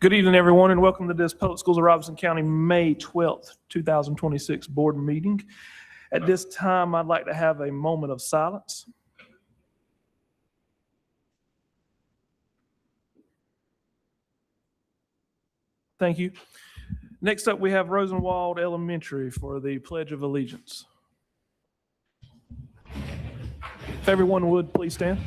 Good evening, everyone, and welcome to this Public Schools of Robeson County May 12th, 2026 board meeting. At this time, I'd like to have a moment of silence. Thank you. Next up, we have Rosenwald Elementary for the Pledge of Allegiance. If everyone would, please stand.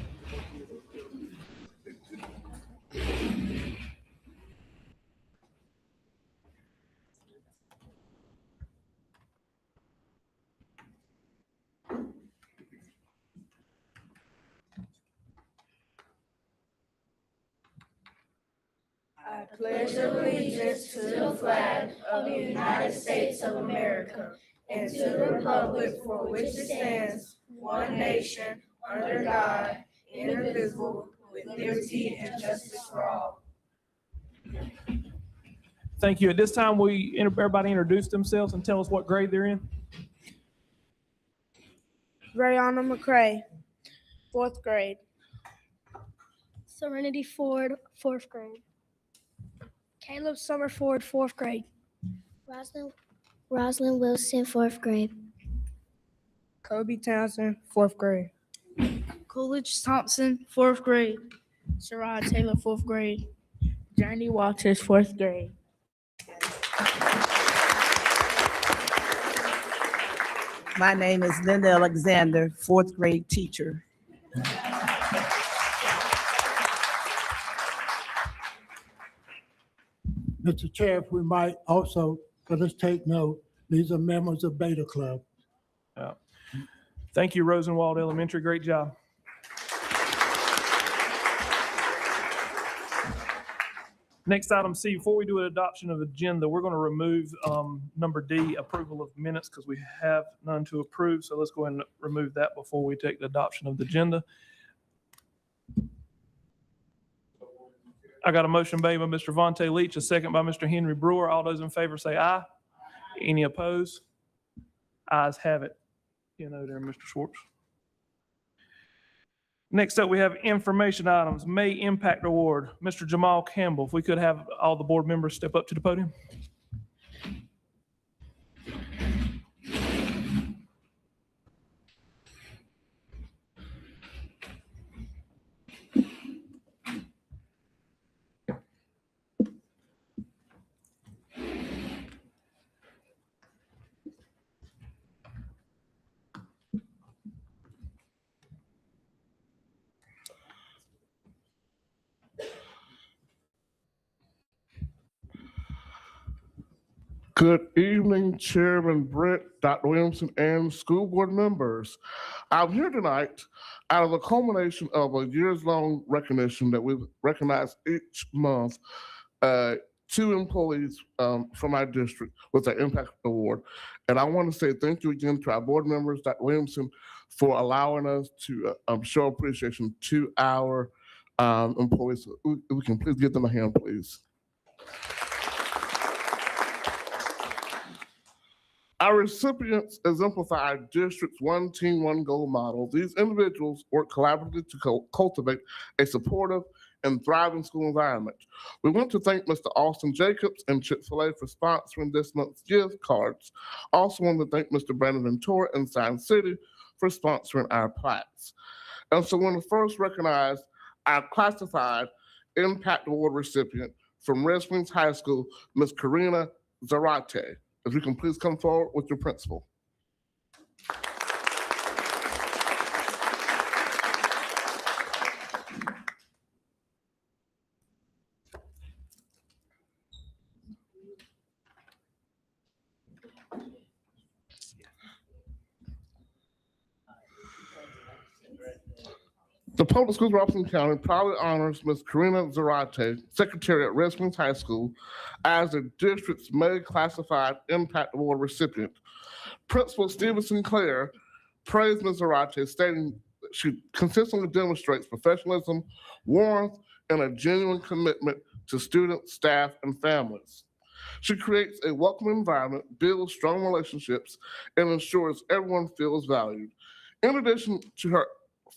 I pledge allegiance to the flag of the United States of America and to the republic for which it stands, one nation, under God, indivisible, with liberty and justice for all. Thank you. At this time, everybody introduce themselves and tell us what grade they're in. Brianna McCrae, 4th grade. Serenity Ford, 4th grade. Caleb Summerford, 4th grade. Roslyn Wilson, 4th grade. Kobe Townsend, 4th grade. Coolidge Thompson, 4th grade. Sherrod Taylor, 4th grade. Journey Walters, 4th grade. My name is Linda Alexander, 4th grade teacher. Mr. Chair, if we might also, let us take note, these are members of Beta Club. Thank you, Rosenwald Elementary. Great job. Next, item C, before we do an adoption of agenda, we're going to remove number D, approval of minutes, because we have none to approve. So let's go ahead and remove that before we take the adoption of the agenda. I got a motion made by Mr. Vontae Leach, a second by Mr. Henry Brewer. All those in favor say aye. Any opposed? Ayes have it. You know there, Mr. Schwartz. Next up, we have information items. May Impact Award, Mr. Jamal Campbell. If we could have all the board members step up to the podium. Good evening, Chairman Brett, Dr. Williamson, and school board members. I'm here tonight out of the culmination of a years-long recognition that we recognize each month 2 employees from our district with our Impact Award. And I want to say thank you again to our board members, Dr. Williamson, for allowing us to show appreciation to our employees. We can please give them a hand, please. Our recipients exemplify our district's one team, one goal model. These individuals work collaboratively to cultivate a supportive and thriving school environment. We want to thank Mr. Austin Jacobs and Chick-fil-A for sponsoring this month's gift cards. Also want to thank Mr. Brandon Ventura and Science City for sponsoring our plaques. And so we want to first recognize our classified Impact Award recipient from Red Springs High School, Ms. Karina Zarate. If you can please come forward with your principal. The Public Schools of Robeson County proudly honors Ms. Karina Zarate, Secretary at Red Springs High School, as the district's May Classified Impact Award recipient. Principal Stephen Sinclair praised Ms. Zarate, stating that she consistently demonstrates professionalism, warmth, and a genuine commitment to students, staff, and families. She creates a welcoming environment, builds strong relationships, and ensures everyone feels valued. In addition to her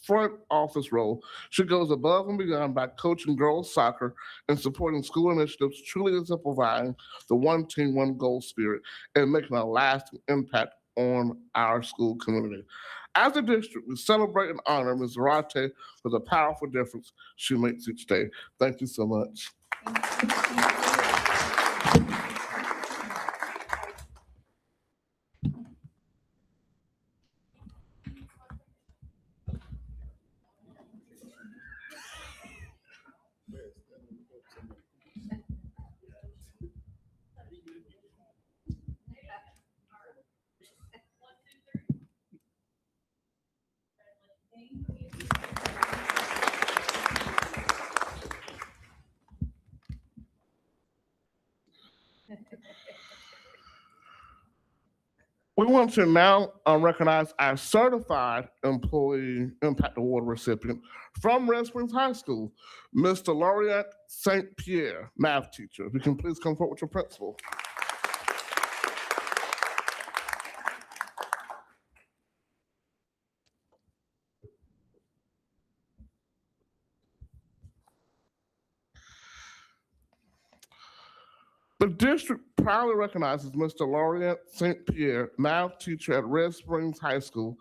front office role. She goes above and beyond by coaching girls soccer and supporting school initiatives, truly exemplifying the one team, one goal spirit and making a lasting impact on our school community. As a district, we celebrate and honor Ms. Zarate for the powerful difference she makes each day. Thank you so much. We want to now recognize our certified employee impact award recipient from Red Springs High School, Mr. Laureate St. Pierre, math teacher. If you can please come forward with your principal. The district proudly recognizes Mr. Laureate St. Pierre, math teacher at Red Springs High School,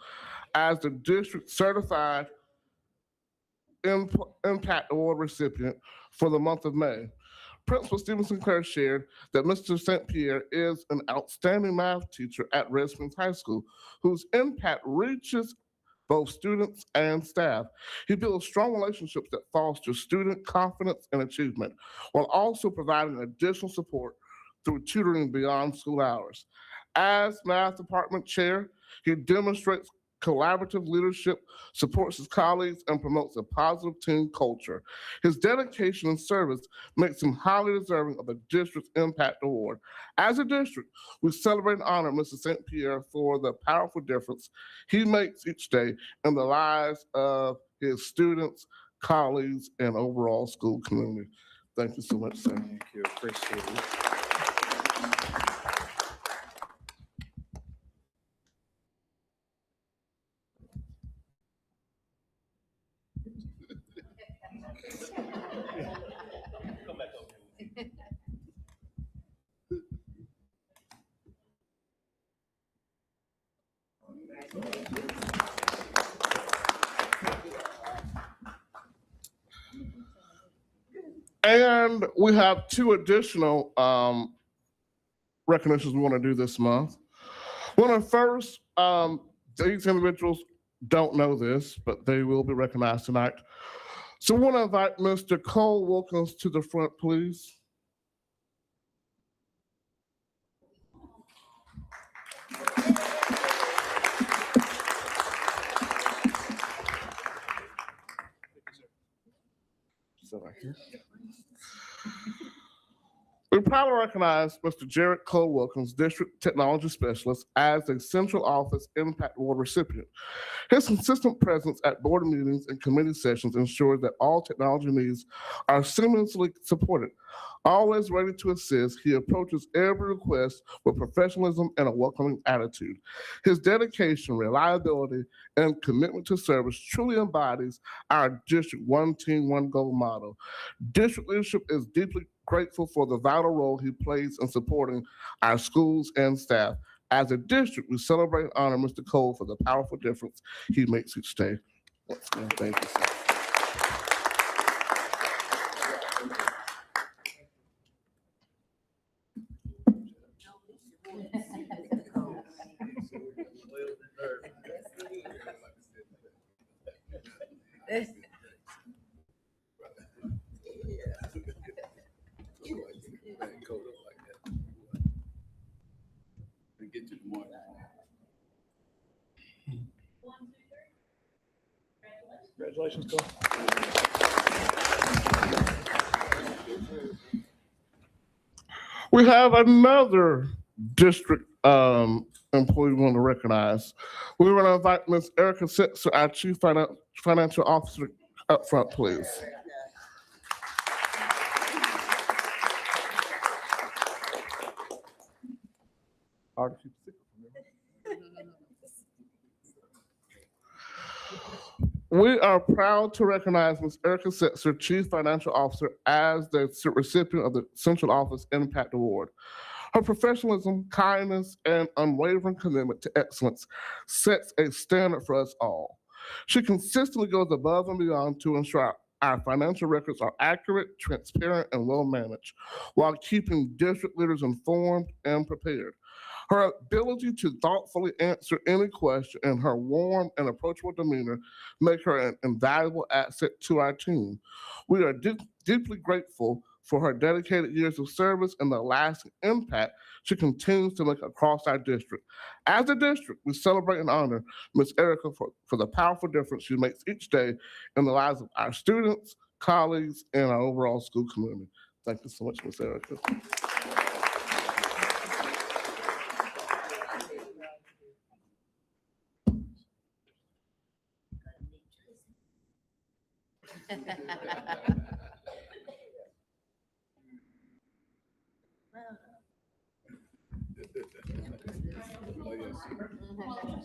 as the district certified impact award recipient for the month of May. Principal Stephen Sinclair shared that Mr. St. Pierre is an outstanding math teacher at Red Springs High School whose impact reaches both students and staff. He builds strong relationships that foster student confidence and achievement, while also providing additional support through tutoring beyond school hours. As math department chair, he demonstrates collaborative leadership, supports his colleagues, and promotes a positive team culture. His dedication and service makes him highly deserving of the district's Impact Award. As a district, we celebrate and honor Mr. St. Pierre for the powerful difference he makes each day in the lives of his students, colleagues, and overall school community. Thank you so much, sir. Thank you, appreciate it. And we have two additional recognitions we want to do this month. One of first, these individuals don't know this, but they will be recognized tonight. So we want to invite Mr. Cole Wilkins to the front, please. Sit right here. We proudly recognize Mr. Jared Cole Wilkins, District Technology Specialist, as a Central Office Impact Award recipient. His consistent presence at board meetings and committee sessions ensures that all technology needs are seamlessly supported. Always ready to assist, he approaches every request with professionalism and a welcoming attitude. His dedication, reliability, and commitment to service truly embodies our District One Team, One Goal model. District leadership is deeply grateful for the vital role he plays in supporting our schools and staff. As a district, we celebrate and honor Mr. Cole for the powerful difference he makes each day. Once again, thank you, sir. Congratulations, Cole. We have another district employee we want to recognize. We want to invite Ms. Erica Setzer, our Chief Financial Officer, up front, please. Hard to keep a secret from you. We are proud to recognize Ms. Erica Setzer, Chief Financial Officer, as the recipient of the Central Office Impact Award. Her professionalism, kindness, and unwavering commitment to excellence sets a standard for us all. She consistently goes above and beyond to ensure our financial records are accurate, transparent, and well managed, while keeping district leaders informed and prepared. Her ability to thoughtfully answer any question and her warm and approachable demeanor make her an invaluable asset to our team. We are deeply grateful for her dedicated years of service and the lasting impact she continues to make across our district. As a district, we celebrate and honor Ms. Erica for the powerful difference she makes each day in the lives of our students, colleagues, and our overall school community. Thank you so much, Ms. Erica.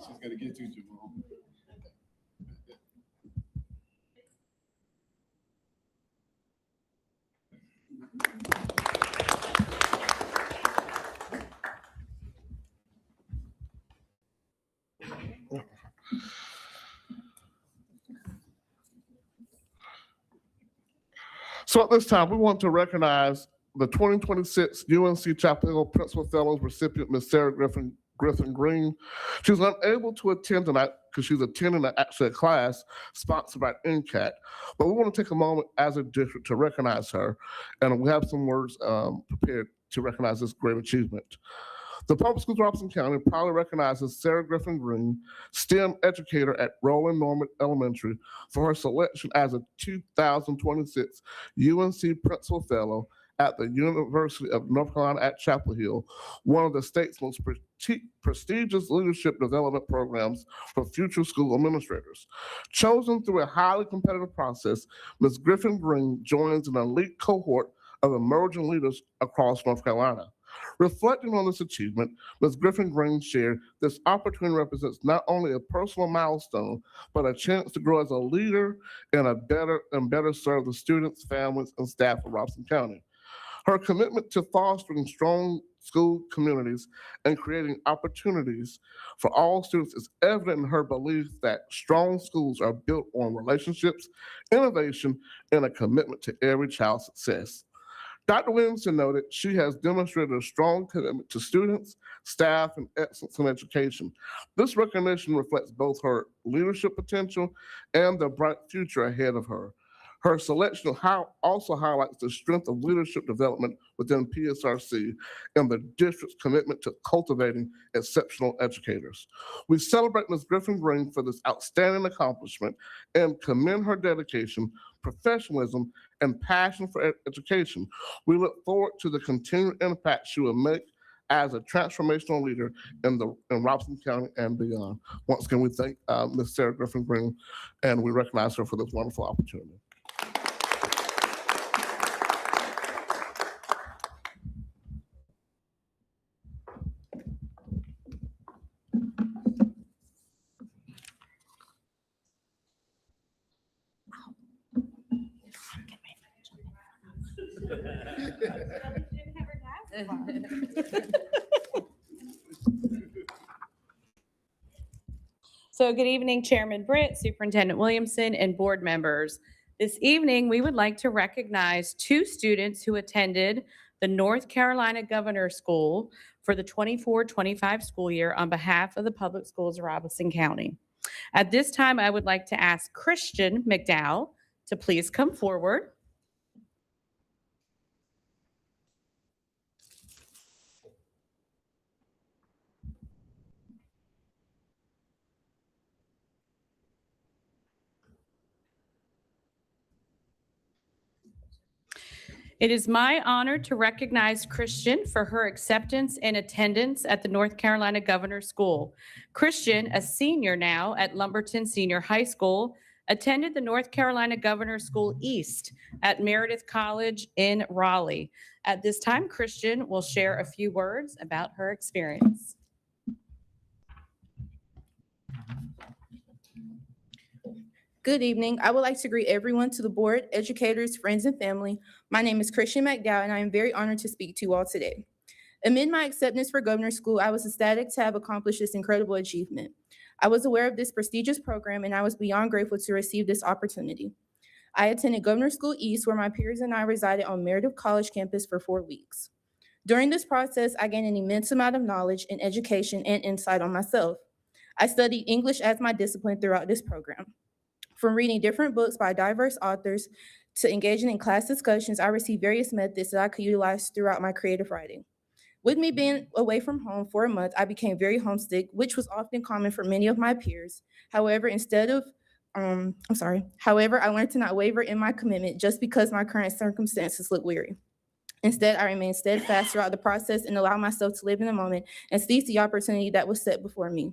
She's gonna get you, Jamal. So at this time, we want to recognize the 2026 UNC Chapel Hill Principal Fellows recipient, Ms. Sarah Griffin Green. She was unable to attend tonight because she's attending actually a class sponsored by NCAT. But we want to take a moment as a district to recognize her, and we have some words prepared to recognize this great achievement. The Public Schools of Robeson County proudly recognizes Sarah Griffin Green, STEM educator at Roland Norman Elementary, for her selection as a 2026 UNC Principal Fellow at the University of North Carolina at Chapel Hill, one of the state's most prestigious leadership development programs for future school administrators. Chosen through a highly competitive process, Ms. Griffin Green joins an elite cohort of emerging leaders across North Carolina. Reflecting on this achievement, Ms. Griffin Green shared, this opportunity represents not only a personal milestone, but a chance to grow as a leader and better serve the students, families, and staff of Robeson County. Her commitment to fostering strong school communities and creating opportunities for all students is evident in her belief that strong schools are built on relationships, innovation, and a commitment to every child's success. Dr. Williamson noted she has demonstrated a strong commitment to students, staff, and excellence in education. This recognition reflects both her leadership potential and the bright future ahead of her. Her selection also highlights the strength of leadership development within PSRC and the district's commitment to cultivating exceptional educators. We celebrate Ms. Griffin Green for this outstanding accomplishment and commend her dedication, professionalism, and passion for education. We look forward to the continued impact she will make as a transformational leader in Robeson County and beyond. Once again, we thank Ms. Sarah Griffin Green, and we recognize her for this wonderful opportunity. So good evening, Chairman Britt, Superintendent Williamson, and board members. This evening, we would like to recognize two students who attended the North Carolina Governor's School for the 24-25 school year on behalf of the Public Schools of Robeson County. At this time, I would like to ask Christian McDowell to please come forward. It is my honor to recognize Christian for her acceptance and attendance at the North Carolina Governor's School. Christian, a senior now at Lumberton Senior High School, attended the North Carolina Governor's School East at Meredith College in Raleigh. At this time, Christian will share a few words about her experience. Good evening. I would like to greet everyone to the board, educators, friends, and family. My name is Christian McDowell, and I am very honored to speak to you all today. Amid my acceptance for governor's school, I was ecstatic to have accomplished this incredible achievement. I was aware of this prestigious program, and I was beyond grateful to receive this opportunity. I attended Governor's School East, where my peers and I resided on Meredith College campus for 4 weeks. During this process, I gained an immense amount of knowledge and education and insight on myself. I studied English as my discipline throughout this program. From reading different books by diverse authors to engaging in class discussions, I received various methods that I could utilize throughout my creative writing. With me being away from home for a month, I became very homesick, which was often common for many of my peers. However, I learned to not waver in my commitment just because my current circumstances look weary. Instead, I remained steadfast throughout the process and allowed myself to live in the moment and seize the opportunity that was set before me.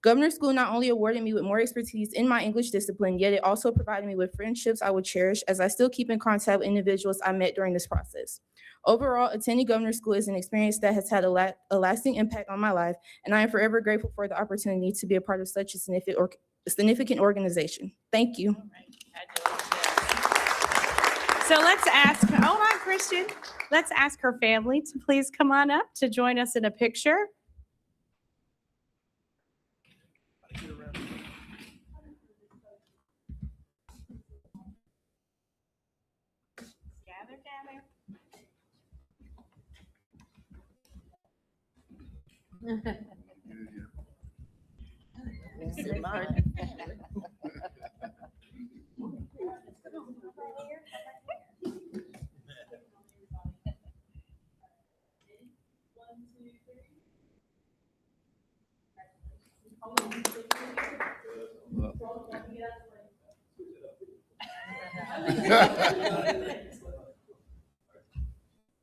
Governor's School not only awarded me with more expertise in my English discipline, yet it also provided me with friendships I would cherish as I still keep in contact with individuals I met during this process. Overall, attending Governor's School is an experience that has had a lasting impact on my life, and I am forever grateful for the opportunity to be a part of such a significant organization. Thank you. So let's ask, hold on, Christian. Let's ask her family to please come on up to join us in a picture.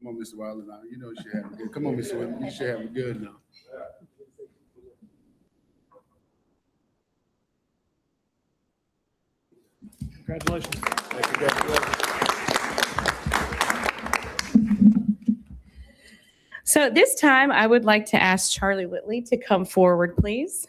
Come on, Mr. Wilder, now. You know you should have it good. Come on, Mr. Wilder. You should have it good now. Congratulations. So at this time, I would like to ask Charlie Whitley to come forward, please.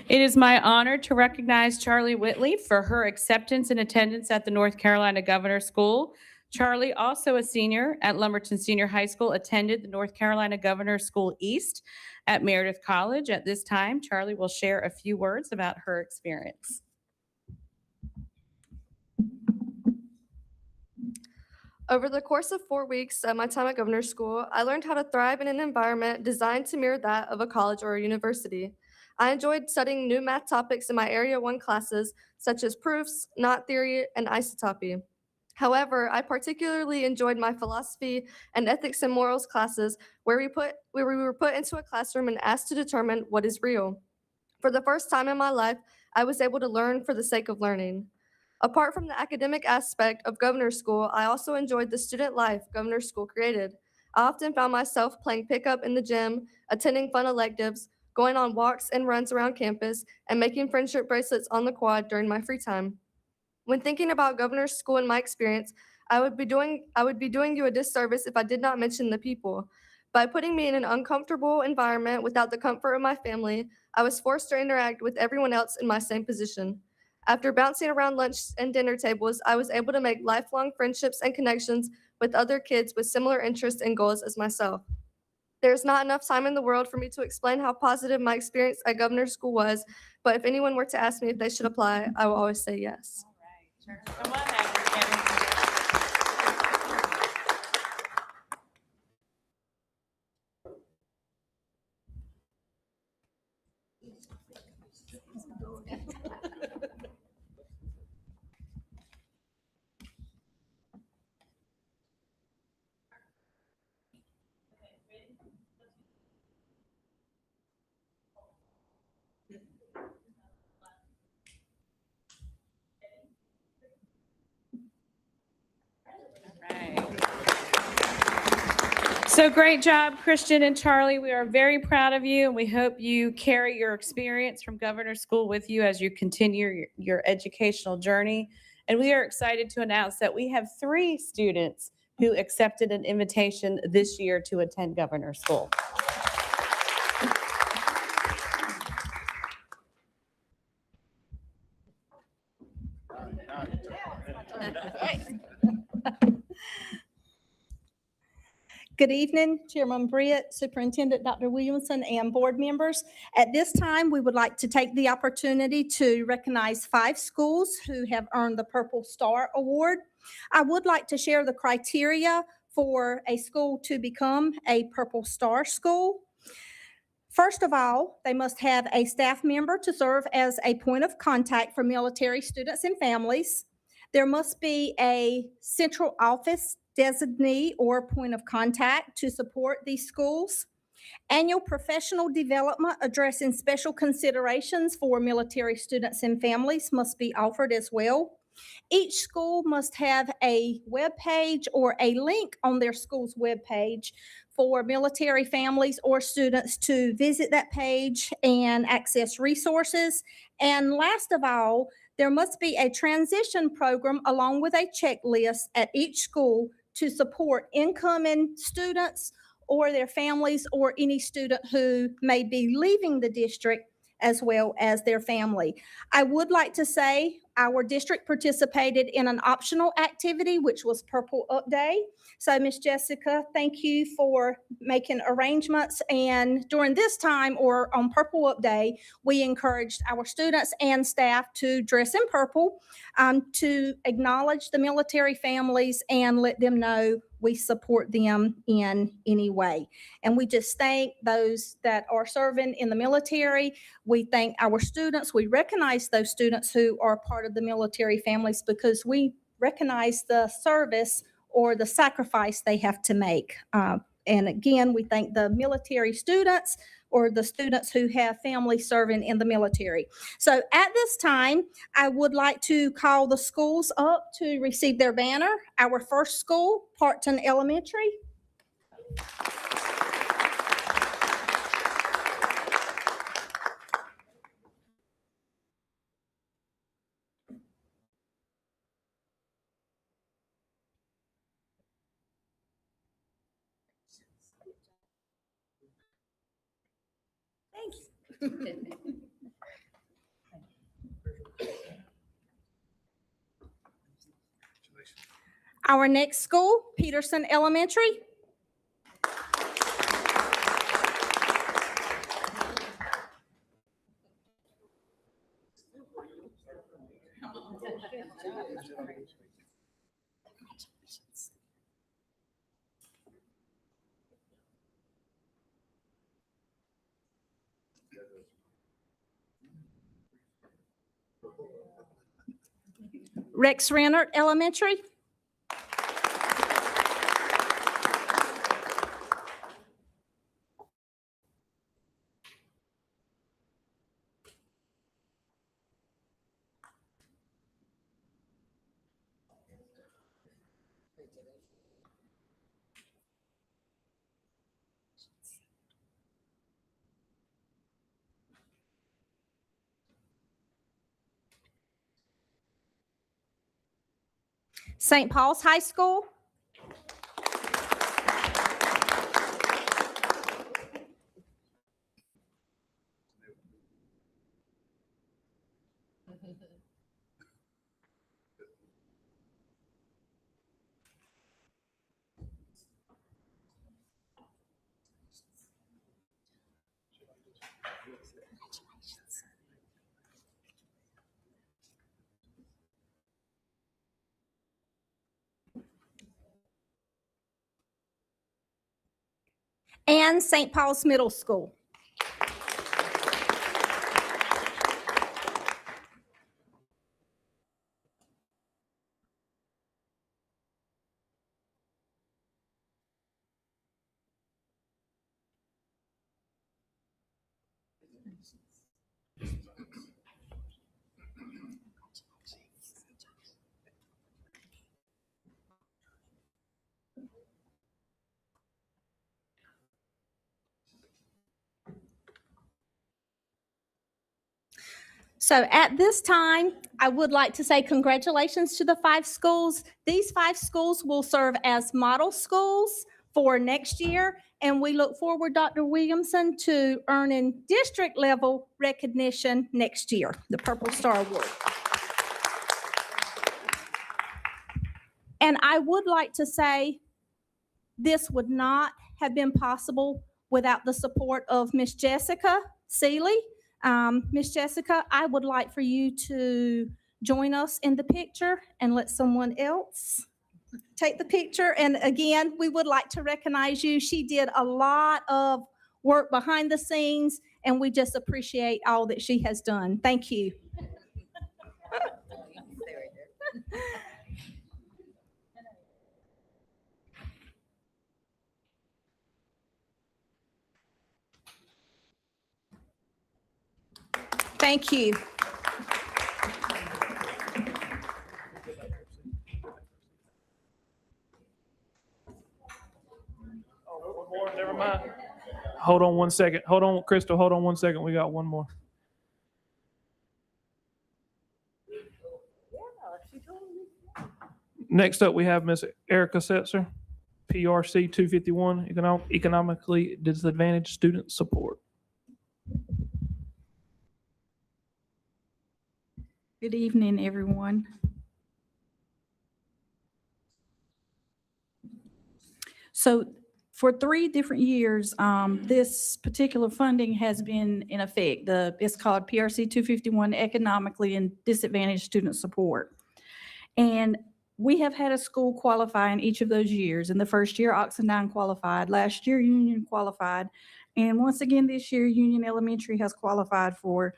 It is my honor to recognize Charlie Whitley for her acceptance and attendance at the North Carolina Governor's School. Charlie, also a senior at Lumberton Senior High School, attended the North Carolina Governor's School East at Meredith College. At this time, Charlie will share a few words about her experience. Over the course of 4 weeks at my time at Governor's School, I learned how to thrive in an environment designed to mirror that of a college or a university. I enjoyed studying new math topics in my Area 1 classes, such as proofs, knot theory, and isotopy. However, I particularly enjoyed my philosophy and ethics and morals classes where we were put into a classroom and asked to determine what is real. For the first time in my life, I was able to learn for the sake of learning. Apart from the academic aspect of Governor's School, I also enjoyed the student life Governor's School created. I often found myself playing pickup in the gym, attending fun electives, going on walks and runs around campus, and making friendship bracelets on the quad during my free time. When thinking about Governor's School and my experience, I would be doing you a disservice if I did not mention the people. By putting me in an uncomfortable environment without the comfort of my family, I was forced to interact with everyone else in my same position. After bouncing around lunch and dinner tables, I was able to make lifelong friendships and connections with other kids with similar interests and goals as myself. There's not enough time in the world for me to explain how positive my experience at Governor's School was, but if anyone were to ask me if they should apply, I will always say yes. Come on, Kevin. So great job, Christian and Charlie. We are very proud of you, and we hope you carry your experience from Governor's School with you as you continue your educational journey And we are excited to announce that we have 3 students who accepted an invitation this year to attend Governor School. Good evening, Chairman Britt, Superintendent Dr. Williamson, and board members. At this time, we would like to take the opportunity to recognize 5 schools who have earned the Purple Star Award. I would like to share the criteria for a school to become a Purple Star school. First of all, they must have a staff member to serve as a point of contact for military students and families. There must be a central office designee or point of contact to support these schools. Annual professional development addressing special considerations for military students and families must be offered as well. Each school must have a web page or a link on their school's web page for military families or students to visit that page and access resources. And last of all, there must be a transition program along with a checklist at each school to support incoming students or their families or any student who may be leaving the district as well as their family. I would like to say our district participated in an optional activity, which was Purple Up Day. So Ms. Jessica, thank you for making arrangements. And during this time or on Purple Up Day, we encouraged our students and staff to dress in purple to acknowledge the military families and let them know we support them in any way. And we just thank those that are serving in the military. We thank our students. We recognize those students who are part of the military families because we recognize the service or the sacrifice they have to make. And again, we thank the military students or the students who have families serving in the military. So at this time, I would like to call the schools up to receive their banner. Our first school, Parkton Elementary. Our next school, Peterson Elementary. Rex Rennert Elementary. St. Paul's High School. And St. Paul's Middle School. So at this time, I would like to say congratulations to the 5 schools. These 5 schools will serve as model schools for next year, and we look forward, Dr. Williamson, to earning district level recognition next year, the Purple Star Award. And I would like to say this would not have been possible without the support of Miss Jessica Seeley. Miss Jessica, I would like for you to join us in the picture and let someone else take the picture. And again, we would like to recognize you. She did a lot of work behind the scenes, and we just appreciate all that she has done. Thank you. Thank you. One more, never mind. Hold on one second. Hold on, Crystal, hold on one second. We got one more. Next up, we have Miss Erica Setzer, PRC 251, Economically Disadvantaged Student Support. Good evening, everyone. So for 3 different years, this particular funding has been in effect. It's called PRC 251, Economically and Disadvantaged Student Support. And we have had a school qualify in each of those years. In the first year, Oxendine qualified. Last year, Union qualified. And once again, this year, Union Elementary has qualified for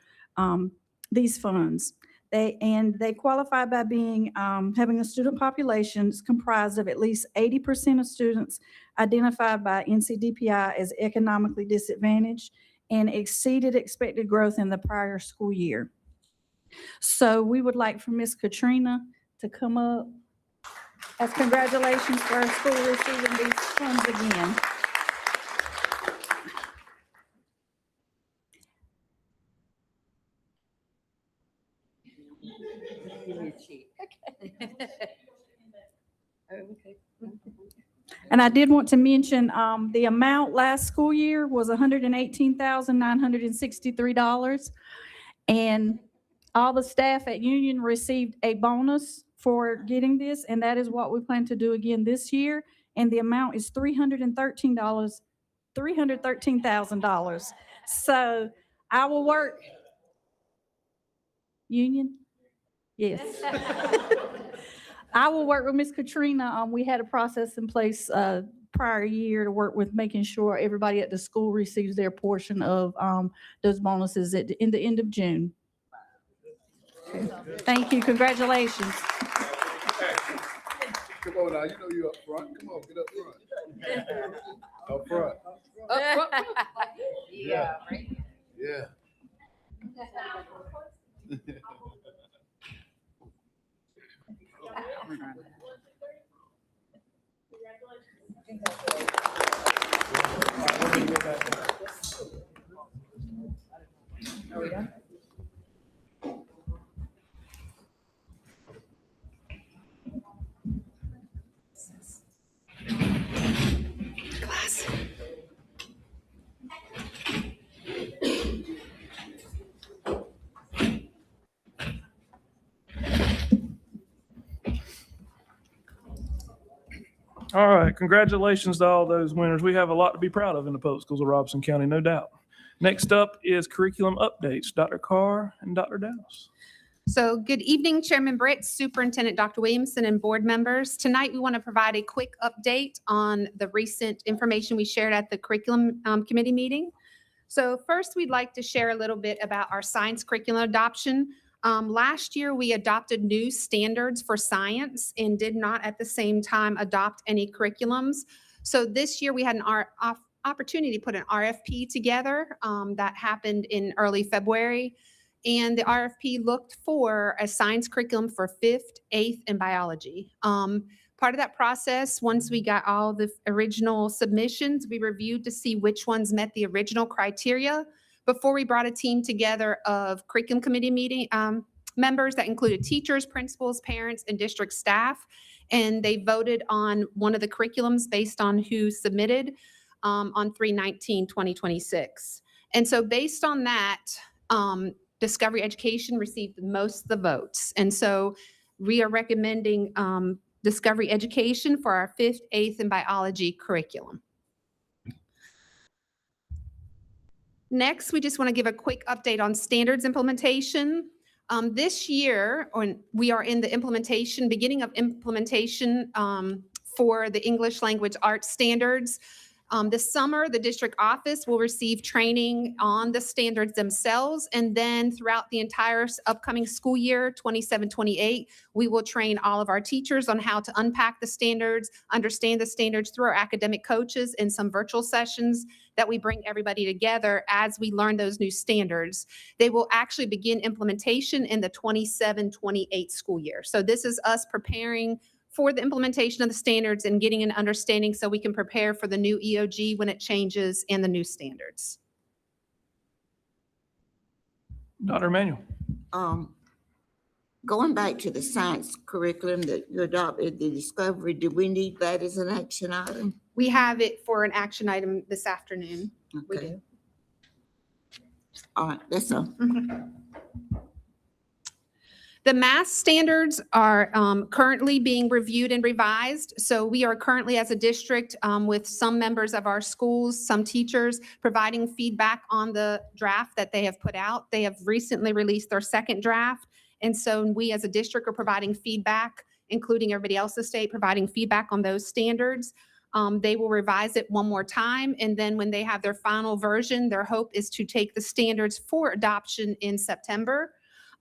these funds. They qualify by being having a student population comprised of at least 80% of students identified by NCDPI as economically disadvantaged and exceeded expected growth in the prior school year. So we would like for Ms. Katrina to come up as congratulations for our school receiving these funds again. And I did want to mention the amount last school year was $118,963. And all the staff at Union received a bonus for getting this, and that is what we plan to do again this year. And the amount is $313,000. So I will work. Union? Yes. I will work with Ms. Katrina. We had a process in place prior year to work with making sure everybody at the school receives their portion of those bonuses in the end of June. Okay. Thank you. Congratulations. Come on now, you know you up front. Come on, get up front. Up front. Yeah. Yeah. All right, congratulations to all those winners. We have a lot to be proud of in the public schools of Robeson County, no doubt. Next up is curriculum updates. Dr. Carr and Dr. Dowse. So good evening, Chairman Britt, Superintendent Dr. Williamson, and board members. Tonight, we want to provide a quick update on the recent information we shared at the curriculum committee meeting. So first, we'd like to share a little bit about our science curriculum adoption. Last year, we adopted new standards for science and did not at the same time adopt any curriculums. So this year, we had an opportunity to put an RFP together that happened in early February. And the RFP looked for a science curriculum for 5th, 8th, and biology. Part of that process, once we got all the original submissions, we reviewed to see which ones met the original criteria. Before, we brought a team together of curriculum committee members that included teachers, principals, parents, and district staff. And they voted on one of the curriculums based on who submitted on 3/19/2026. And so based on that, Discovery Education received most of the votes. And so we are recommending Discovery Education for our 5th, 8th, and biology curriculum. Next, we just want to give a quick update on standards implementation. This year, we are in the beginning of implementation for the English language arts standards. This summer, the district office will receive training on the standards themselves, and then throughout the entire upcoming school year, 27-28, we will train all of our teachers on how to unpack the standards, understand the standards through our academic coaches in some virtual sessions that we bring everybody together as we learn those new standards. They will actually begin implementation in the 27-28 school year. So this is us preparing for the implementation of the standards and getting an understanding so we can prepare for the new EOG when it changes and the new standards. Dr. Emanuel. Going back to the science curriculum that you adopted, the Discovery, do we need that as an action item? We have it for an action item this afternoon. We Okay. do. All right, that's all. The math standards are currently being reviewed and revised. So we are currently, as a district, with some members of our schools, some teachers, providing feedback on the draft that they have put out. They have recently released their second draft. And so we, as a district, are providing feedback, including everybody else's state, providing feedback on those standards. They will revise it one more time. And then when they have their final version, their hope is to take the standards for adoption in September.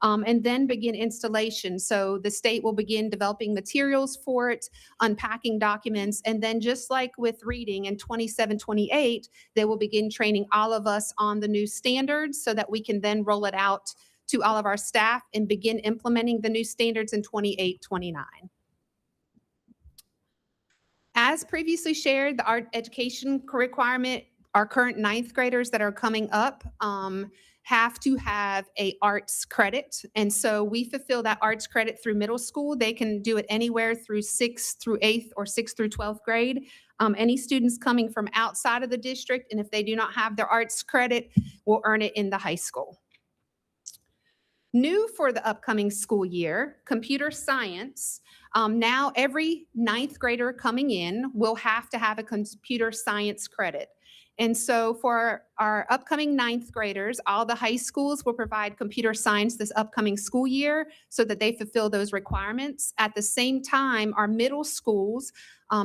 And then begin installation. So the state will begin developing materials for it, unpacking documents, and then just like with reading in 27-28, they will begin training all of us on the new standards so that we can then roll it out to all of our staff and begin implementing the new standards in 28-29. As previously shared, the art education requirement, our current 9th graders that are coming up, have to have a arts credit. And so we fulfill that arts credit through middle school. They can do it anywhere through 6th through 8th or 6th through 12th grade. Any students coming from outside of the district, and if they do not have their arts credit, will earn it in the high school. New for the upcoming school year, computer science. Now every 9th grader coming in will have to have a computer science credit. And so for our upcoming 9th graders, all the high schools will provide computer science this upcoming school year so that they fulfill those requirements. At the same time, our middle schools,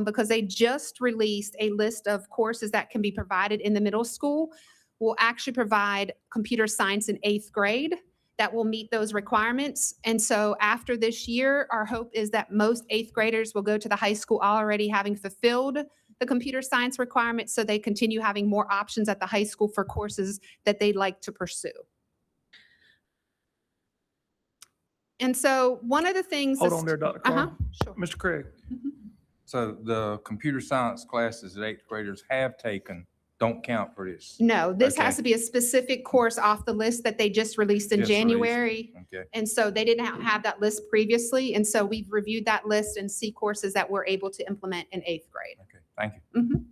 because they just released a list of courses that can be provided in the middle school, will actually provide computer science in 8th grade that will meet those requirements. And so after this year, our hope is that most 8th graders will go to the high school already having fulfilled the computer science requirements, so they continue having more options at the high school for courses that they'd like to pursue. And so one of the things— Hold on there, Dr. Carr. Sure. Mr. Craig. So the computer science classes that 8th graders have taken don't count for this? No, this Okay. has to be a specific course off the list that they just released in Just released. January. Okay. And so they didn't have that list previously. And so we've reviewed that list and see courses that we're able to implement in 8th grade. Okay, thank you.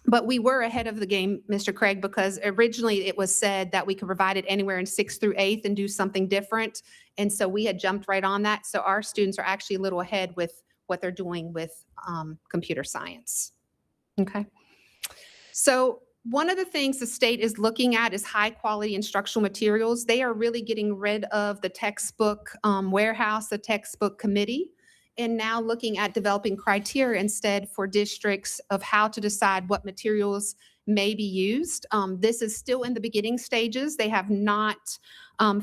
But we were ahead of the game, Mr. Craig, because originally it was said that we could provide it anywhere in 6th through 8th and do something different. And so we had jumped right on that. So our students are actually a little ahead with what they're doing with computer science. Okay. So one of the things the state is looking at is high quality instructional materials. They are really getting rid of the textbook warehouse, the textbook committee, and now looking at developing criteria instead for districts of how to decide what materials may be used. This is still in the beginning stages. They have not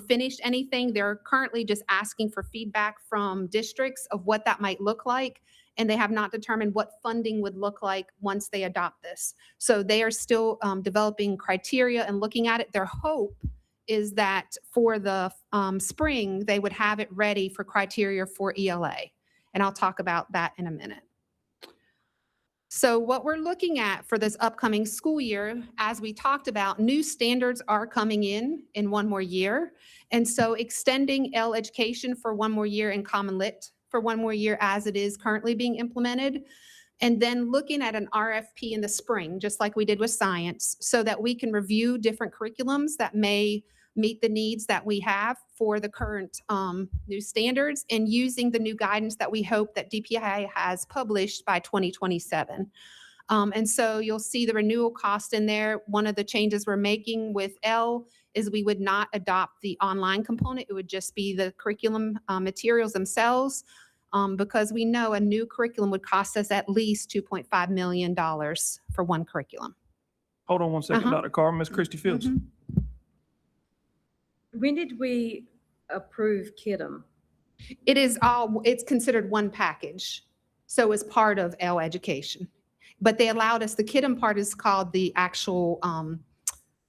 finished anything. They're currently just asking for feedback from districts of what that might look like. And they have not determined what funding would look like once they adopt this. So they are still developing criteria and looking at it. Their hope is that for the spring, they would have it ready for criteria for ELA. And I'll talk about that in a minute. So what we're looking at for this upcoming school year, as we talked about, new standards are coming in 1 more year. And so extending L education for 1 more year and Common Lit for 1 more year as it is currently being implemented. And then looking at an RFP in the spring, just like we did with science, so that we can review different curriculums that may meet the needs that we have for the current new standards, and using the new guidance that we hope that DPI has published by 2027. And so you'll see the renewal cost in there. One of the changes we're making with L is we would not adopt the online component. It would just be the curriculum materials themselves, because we know a new curriculum would cost us at least $2.5 million for one curriculum. Hold on one second, Dr. Carr. Ms. Christie Fields. When did we approve KIDM? It's considered one package. So it's part of L education. But they allowed us, the KIDM part is called the actual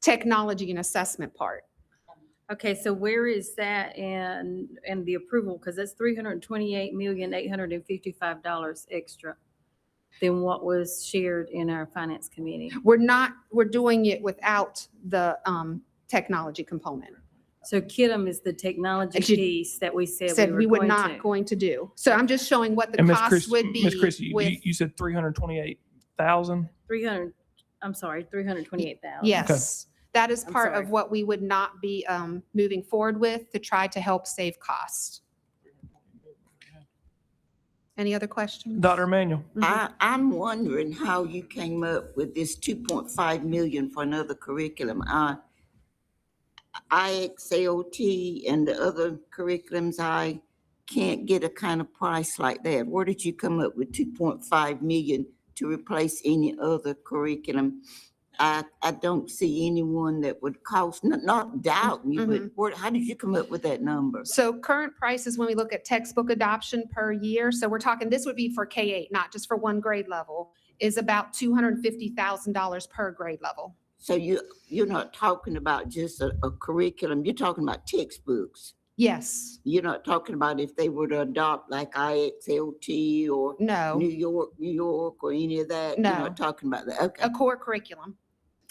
technology and assessment part. Okay, so where is that in the approval? Because that's $328,855 extra than what was shared in our finance committee. We're doing it without the technology component. So KIDM is the technology piece that we said We were not going to do. So I'm just showing what the And Ms. cost would be. Ms. Christie, with, you said 328,000? 328,000. Yes, that is I'm part sorry. of what we would not be moving forward with to try to help save costs. Any other questions? Dr. Emanuel? I'm wondering how you came up with this 2.5 million for another curriculum. IXLT and the other curriculums, I can't get a kind of price like that. Where did you come up with 2.5 million to replace any other curriculum? I don't see anyone that would cost, not doubting you, but how did you come up with that number? So current prices, when we look at textbook adoption per year, so we're talking, this would be for K-8, not just for one grade level, is about $250,000 per grade level. So you're not talking about just a curriculum, you're talking about textbooks. Yes. You're not talking about if they were to adopt like IXLT or No. New York or any of that? No. You're not talking about that, okay. A core curriculum.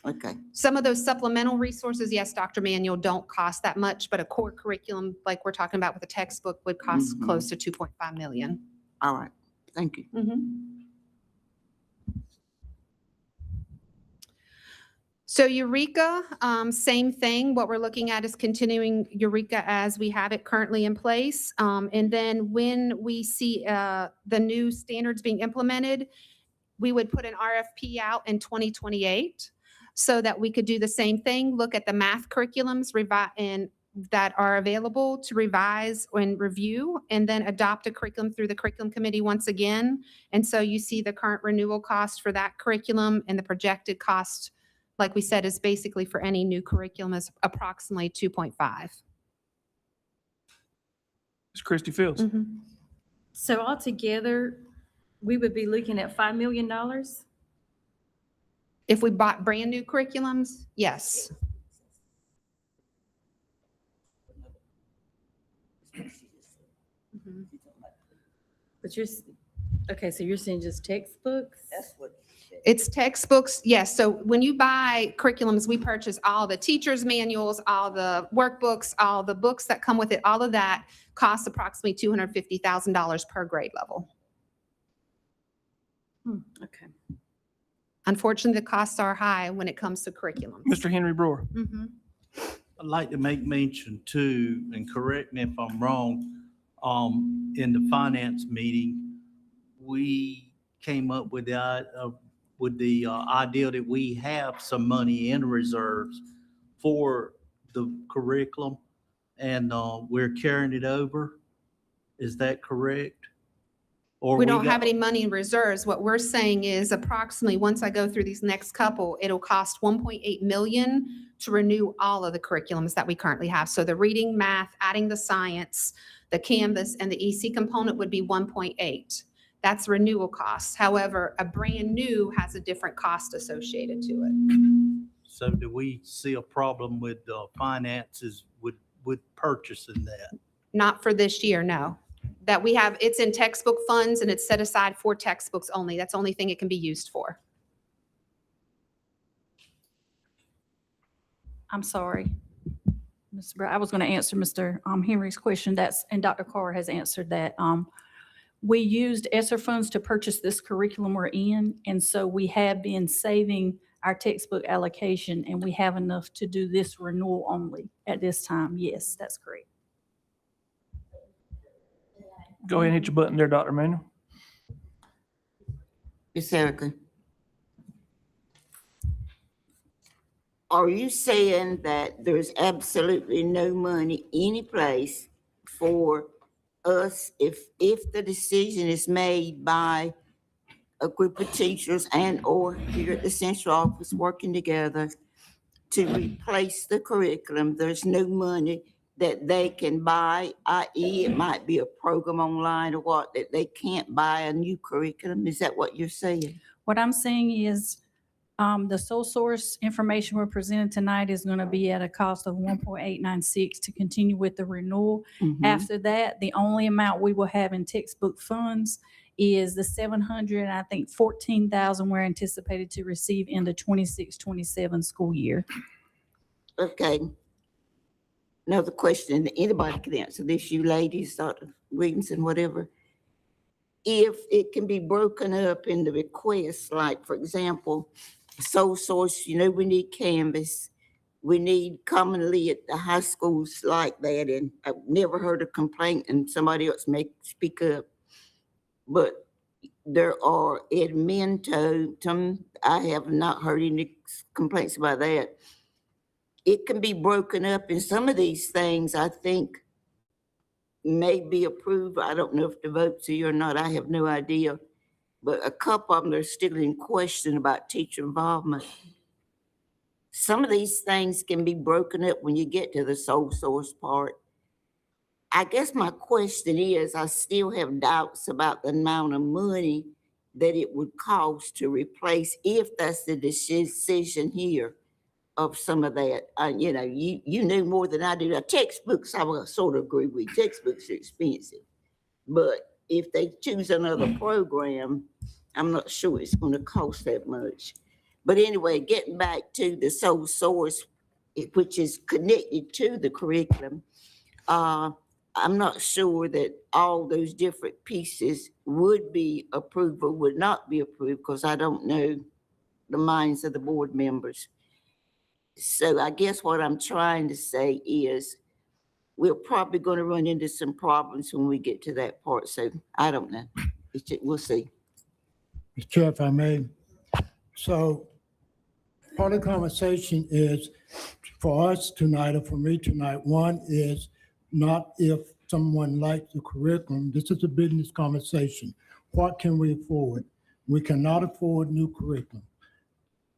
Okay. Some of those supplemental resources, yes, Dr. Manuel, don't cost that much, but a core curriculum, like we're talking about with a textbook, would cost close to 2.5 million. All right, thank you. So Eureka, same thing. What we're looking at is continuing Eureka as we have it currently in place. And then when we see the new standards being implemented, we would put an RFP out in 2028 so that we could do the same thing, look at the math curriculums that are available to revise and review, and then adopt a curriculum through the curriculum committee once again. And so you see the current renewal cost for that curriculum, and the projected cost, like we said, is basically for any new curriculum is approximately 2.5. Ms. Christie Fields? So altogether, we would be looking at $5 million? If we bought brand new curriculums, yes. But okay, so you're saying just textbooks? That's what. It's textbooks, yes. So when you buy curriculums, we purchase all the teachers' manuals, all the workbooks, all the books that come with it. All of that costs approximately $250,000 per grade level. Okay. Unfortunately, the costs are high when it comes to curriculum. Mr. Henry Brewer? I'd like to make mention too, and correct me if I'm wrong, in the finance meeting, we came up with the idea that we have some money in reserves for the curriculum, and we're carrying it over. Is that correct? Or We don't have any money in reserves. What we're saying is approximately, once I go through these next couple, it'll cost 1.8 million to renew all of the curriculums that we currently have. So the reading, math, adding the science, the Canvas, and the EC component would be 1.8. That's renewal costs. However, a brand new has a different cost associated to it. So do we see a problem with finances with purchasing that? Not for this year, no. that we have, it's in textbook funds and it's set aside for textbooks only. That's the only thing it can be used for. I'm sorry. Mr. Brown, I was going to answer Mr. Henry's question. And Dr. Carr has answered that. We used ESSER funds to purchase this curriculum we're in, and so we have been saving our textbook allocation, and we have enough to do this renewal only at this time. Yes, that's correct. Go ahead and hit your button there, Dr. Manuel. Ms. Erica, are you saying that there's absolutely no money any place for us if the decision is made by a group of teachers and or here at the central office working together to replace the curriculum, there's no money that they can buy, i.e. it might be a program online or what, that they can't buy a new curriculum? Is that what you're saying? What I'm saying is the sole source information we're presenting tonight is going to be at a cost of 1.896 to continue with the renewal. After that, the only amount we will have in textbook funds is the 700, I think 14,000 we're anticipated to receive in the 26-27 school year. Okay. Another question, anybody can answer this, you ladies, Dr. Williamson, whatever. If it can be broken up in the requests, like for example, sole source, we need Canvas. We need commonly at the high schools like that. And I've never heard a complaint, and somebody else may speak up. But there are Edmento, I have not heard any complaints about that. It can be broken up, and some of these things I think may be approved. I don't know if the vote's here or not. I have no idea. But a couple of them are still in question about teacher involvement. Some of these things can be broken up when you get to the sole source part. I guess my question is, I still have doubts about the amount of money that it would cost to replace, if that's the decision here of some of that. You know more than I do. Now, textbooks, I will sort of agree with. Textbooks are expensive. But if they choose another program, I'm not sure it's going to cost that much. But anyway, getting back to the sole source, which is connected to the curriculum, I'm not sure that all those different pieces would be approved or would not be approved, because I don't know the minds of the board members. So I guess what I'm trying to say is we're probably going to run into some problems when we get to that part. So I don't know. We'll see. Mr. Chair, if I may. So part of the conversation is for us tonight, or for me tonight, one is not if someone likes the curriculum. This is a business conversation. What can we afford? We cannot afford new curriculum.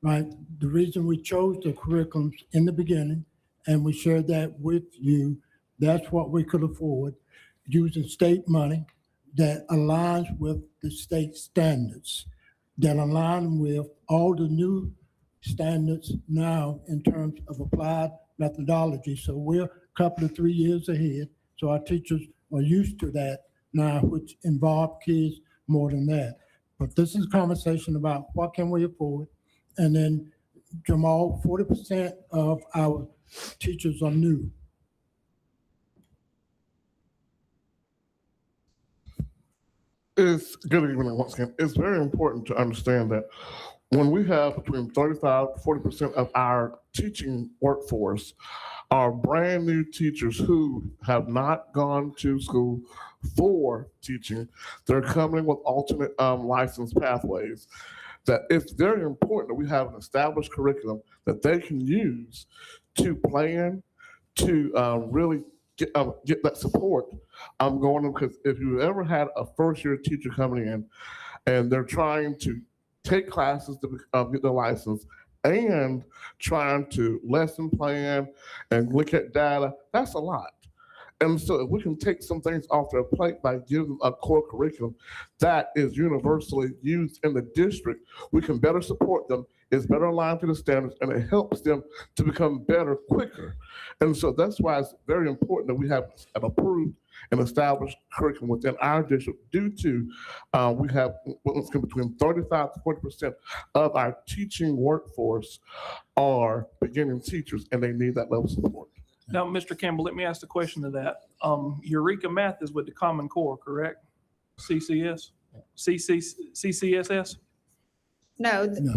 Right? The reason we chose the curriculums in the beginning, and we shared that with you, that's what we could afford, using state money that aligns with the state standards, that align with all the new standards now in terms of applied methodology. So we're a couple of 3 years ahead. So our teachers are used to that now, which involve kids more than that. But this is a conversation about what can we afford. And then, Jamal, 40% of our teachers are new. It's good evening once again. It's very important to understand that when we have between 35 to 40% of our teaching workforce are brand new teachers who have not gone to school for teaching, they're coming with alternate license pathways. That it's very important that we have an established curriculum that they can use to plan, to really get that support going on. Because if you ever had a first-year teacher coming in and they're trying to take classes to get their license and trying to lesson plan and look at data, that's a lot. And so if we can take some things off their plate by giving them a core curriculum that is universally used in the district, we can better support them It's better aligned to the standards, and it helps them to become better quicker. And so that's why it's very important that we have an approved and established curriculum within our district due to we have what's between 35 to 40% of our teaching workforce are beginning teachers, and they need that level of support. Now, Mr. Campbell, let me ask the question to that. Eureka Math is with the Common Core, correct? CCS? CCSS? No, No.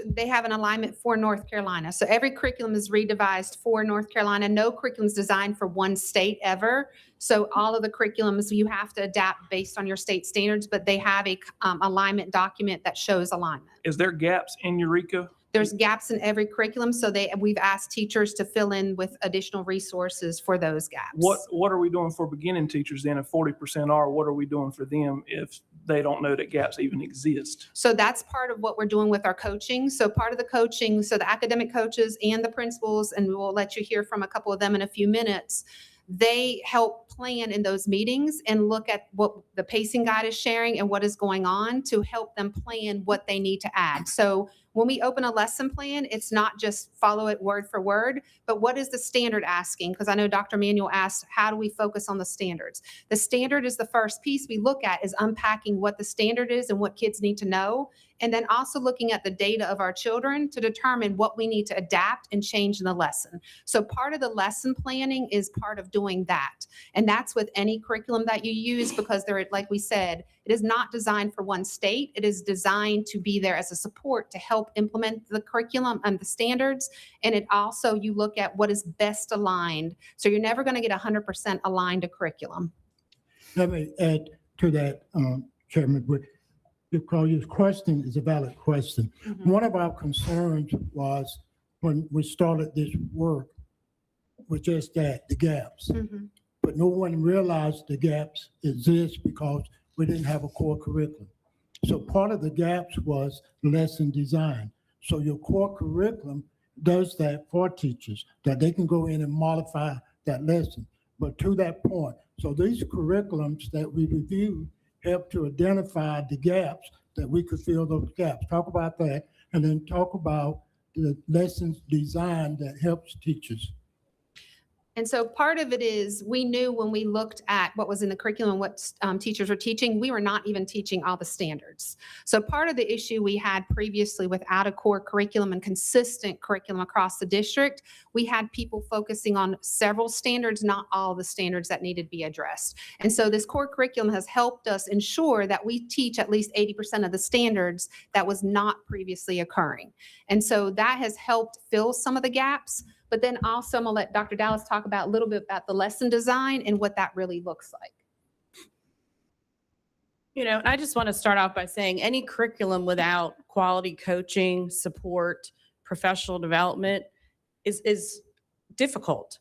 they have an alignment for North Carolina. So every curriculum is redevised for North Carolina. No curriculum is designed for one state ever. So all of the curriculums, you have to adapt based on your state standards, but they have a alignment document that shows alignment. Is there gaps in Eureka? There's gaps in every curriculum, so we've asked teachers to fill in with additional resources for those gaps. What are we doing for beginning teachers then? If 40% are, what are we doing for them if they don't know that gaps even exist? So that's part of what we're doing with our coaching. So part of the coaching, so the academic coaches and the principals, and we'll let you hear from a couple of them in a few minutes, they help plan in those meetings and look at what the pacing guide is sharing and what is going on to help them plan what they need to add. So when we open a lesson plan, it's not just follow it word for word, but what is the standard asking? Because I know Dr. Manuel asked, how do we focus on the standards? The standard is the first piece we look at, is unpacking what the standard is and what kids need to know. And then also looking at the data of our children to determine what we need to adapt and change in the lesson. So part of the lesson planning is part of doing that. And that's with any curriculum that you use, because they're, like we said, it is not designed for one state. It is designed to be there as a support to help implement the curriculum and the standards. And it also, you look at what is best aligned. So you're never going to get 100% aligned to curriculum. Let me add to that, Chairman, because your question is a valid question. One of our concerns was when we started this work was just that, the gaps. But no one realized the gaps exist because we didn't have a core curriculum. So part of the gaps was lesson design. So your core curriculum does that for teachers, that they can go in and modify that lesson. But to that point, so these curriculums that we reviewed help to identify the gaps that we could fill those gaps. Talk about that, and then talk about the lessons design that helps teachers. And so part of it is we knew when we looked at what was in the curriculum, what teachers were teaching, we were not even teaching all the standards. So part of the issue we had previously without a core curriculum and consistent curriculum across the district, we had people focusing on several standards, not all the standards that needed to be addressed. And so this core curriculum has helped us ensure that we teach at least 80% of the standards that was not previously occurring. And so that has helped fill some of the gaps. But then also I'm gonna let Dr. Dallas talk about a little bit about the lesson design and what that really looks like. You know, I just want to start off by saying any curriculum without quality coaching, support, professional development is difficult,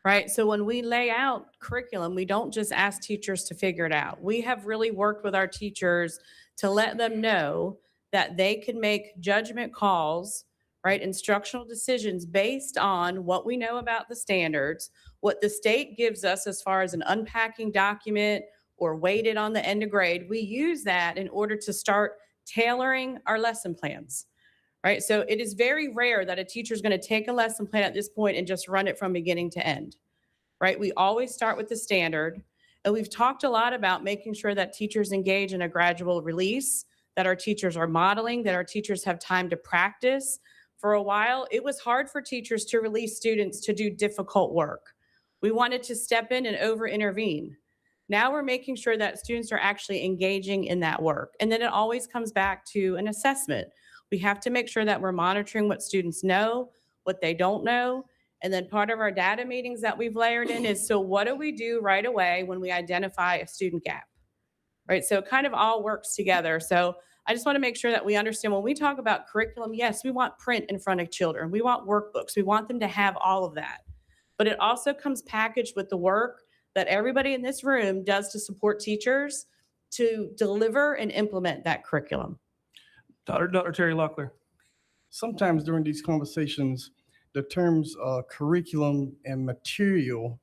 right? So when we lay out curriculum, we don't just ask teachers to figure it out. We have really worked with our teachers to let them know that they can make judgment calls, right? Instructional decisions based on what we know about the standards, what the state gives us as far as an unpacking document or weighted on the end of grade. We use that in order to start tailoring our lesson plans, right? So it is very rare that a teacher is going to take a lesson plan at this point and just run it from beginning to end, right? We always start with the standard. And we've talked a lot about making sure that teachers engage in a gradual release, that our teachers are modeling, that our teachers have time to practice. For a while, it was hard for teachers to release students to do difficult work. We wanted to step in and over-intervene. Now we're making sure that students are actually engaging in that work. And then it always comes back to an assessment. We have to make sure that we're monitoring what students know, what they don't know. And then part of our data meetings that we've layered in is, so what do we do right away when we identify a student gap, right? So it kind of all works together. So I just want to make sure that we understand when we talk about curriculum, yes, we want print in front of children. We want workbooks. We want them to have all of that. But it also comes packaged with the work that everybody in this room does to support teachers to deliver and implement that curriculum. Dr. Terry Locklear. Sometimes during these conversations, the terms curriculum and material,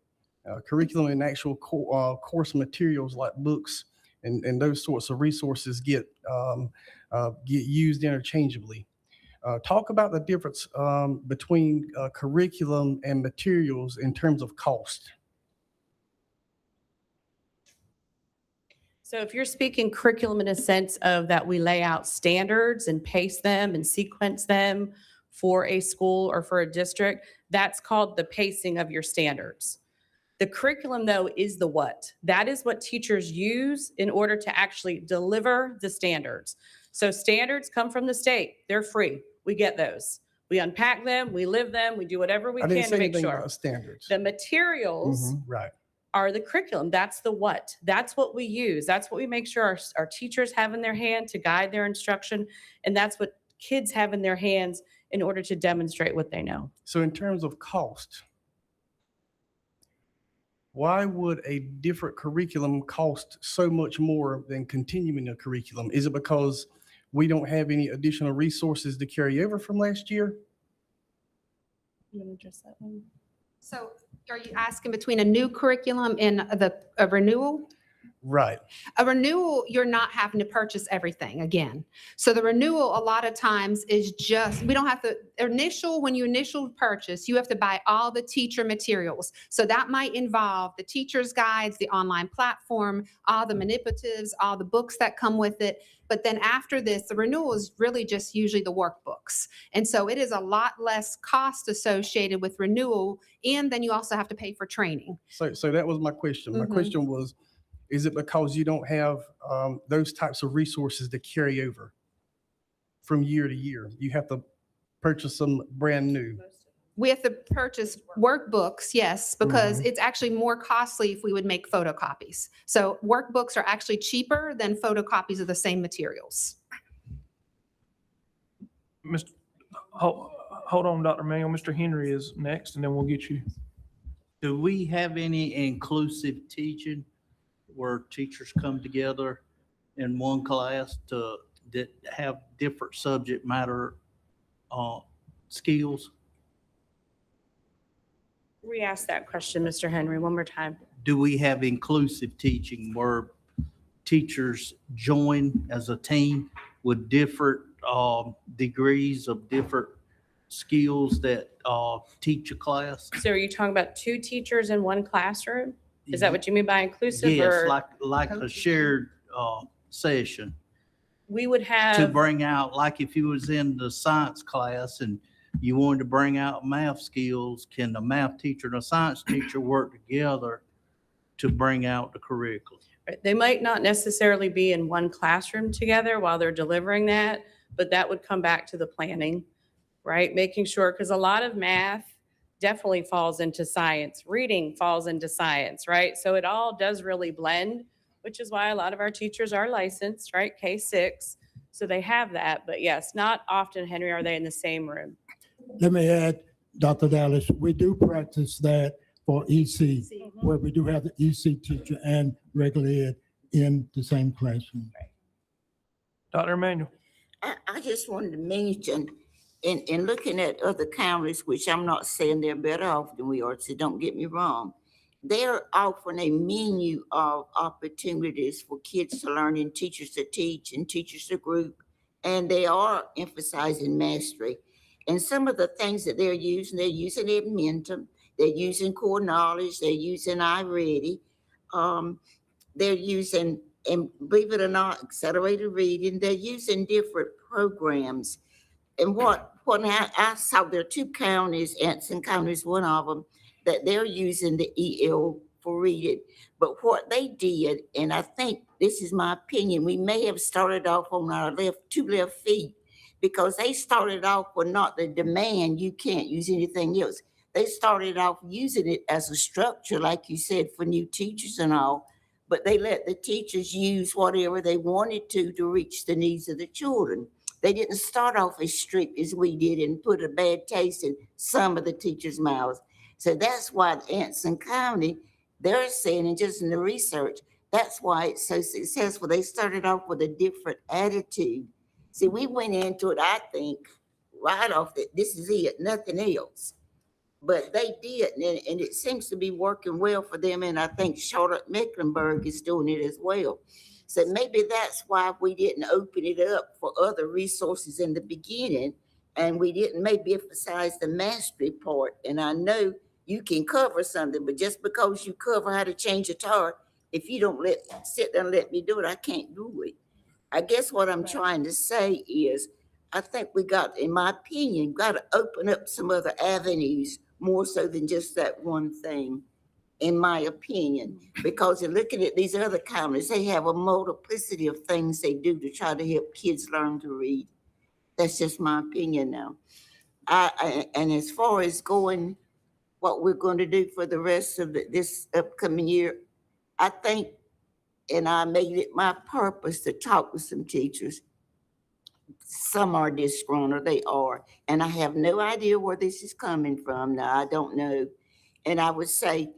curriculum and actual course materials like books, and those sorts of resources get used interchangeably. Talk about the difference between curriculum and materials in terms of cost. So if you're speaking curriculum in a sense of that we lay out standards and pace them and sequence them for a school or for a district, that's called the pacing of your standards. The curriculum, though, is the what. That is what teachers use in order to actually deliver the standards. So standards come from the state. They're free. We get those. We unpack them, we live them, we do whatever we I didn't can say to make anything sure. about standards. The materials Right. are the curriculum. That's the what. That's what we use. That's what we make sure our teachers have in their hand to guide their instruction. And that's what kids have in their hands in order to demonstrate what they know. So in terms of cost, why would a different curriculum cost so much more than continuing a curriculum? Is it because we don't have any additional resources to carry over from last year? You want to address that one? So are you asking between a new curriculum and a renewal? Right. A renewal, you're not having to purchase everything again. So the renewal, a lot of times is just, we don't have to, when you initial purchase, you have to buy all the teacher materials. So that might involve the teacher's guides, the online platform, all the manipulatives, all the books that come with it. But then after this, the renewal is really just usually the workbooks. And so it is a lot less cost associated with renewal. And then you also have to pay for training. So that was my question. My question was, is it because you don't have those types of resources to carry over from year to year? You have to purchase them brand new. We have to purchase workbooks, yes, because it's actually more costly if we would make photocopies. So workbooks are actually cheaper than photocopies of the same materials. Hold on, Dr. Manuel. Mr. Henry is next, and then we'll get you. Do we have any inclusive teaching where teachers come together in one class that have different subject matter skills? Re-ask that question, Mr. Henry, one more time. Do we have inclusive teaching where teachers join as a team with different degrees of different skills that teach a class? So are you talking about two teachers in one classroom? Is that what you mean by inclusive? Yes, or like a shared session we would to have, bring out, like if you was in the science class and you wanted to bring out math skills, can the math teacher and the science teacher work together to bring out the curriculum? they might not necessarily be in one classroom together while they're delivering that, but that would come back to the planning, right? Making sure, because a lot of math definitely falls into science. Reading falls into science, right? So it all does really blend, which is why a lot of our teachers are licensed, right? K-6. So they have that. But yes, not often, Henry, are they in the same room. Let me add, Dr. Dallas, we do practice that for EC, where we do have the EC teacher and regular ed in the same classroom. Dr. Emanuel. I just wanted to mention, in looking at other counties, which I'm not saying they're better off than we are, so don't get me wrong, they're offering a menu of opportunities for kids to learn and teachers to teach and teachers to group, and they are emphasizing mastery. And some of the things that they're using Edmentum, they're using core knowledge, they're using iReady, they're using, and believe it or not, accelerated reading, they're using different programs. And what I saw, there are two counties, Anson County is one of them, that they're using the EL for reading. But what they did, and I think this is my opinion, we may have started off on our two left feet, because they started off with not the demand, you can't use anything else. They started off using it as a structure, like you said, for new teachers and all, but they let the teachers use whatever they wanted to reach the needs of the children. They didn't start off as strict as we did and put a bad taste in some of the teachers' mouths. So that's why Anson County, they're saying, and just in the research, that's why it's so successful. They started off with a different attitude. See, we went into it, I think, right off that this is it, nothing else. But they did, and it seems to be working well for them. And I think Charlotte Mecklenburg is doing it as well. So maybe that's why we didn't open it up for other resources in the beginning, And we didn't maybe emphasize the mastery part. And I know you can cover something, but just because you cover how to change a tire, if you don't sit there and let me do it, I can't do it. I guess what I'm trying to say is, I think we got, in my opinion, got to open up some other avenues more so than just that one thing, in my opinion. Because in looking at these other counties, they have a multiplicity of things they do to try to help kids learn to read. That's just my opinion now. And as far as going, what we're going to do for the rest of this upcoming year, I think, and I made it my purpose to talk with some teachers. Some are disgruntled, they are. And I have no idea where this is coming from. Now, I don't know. And I would say,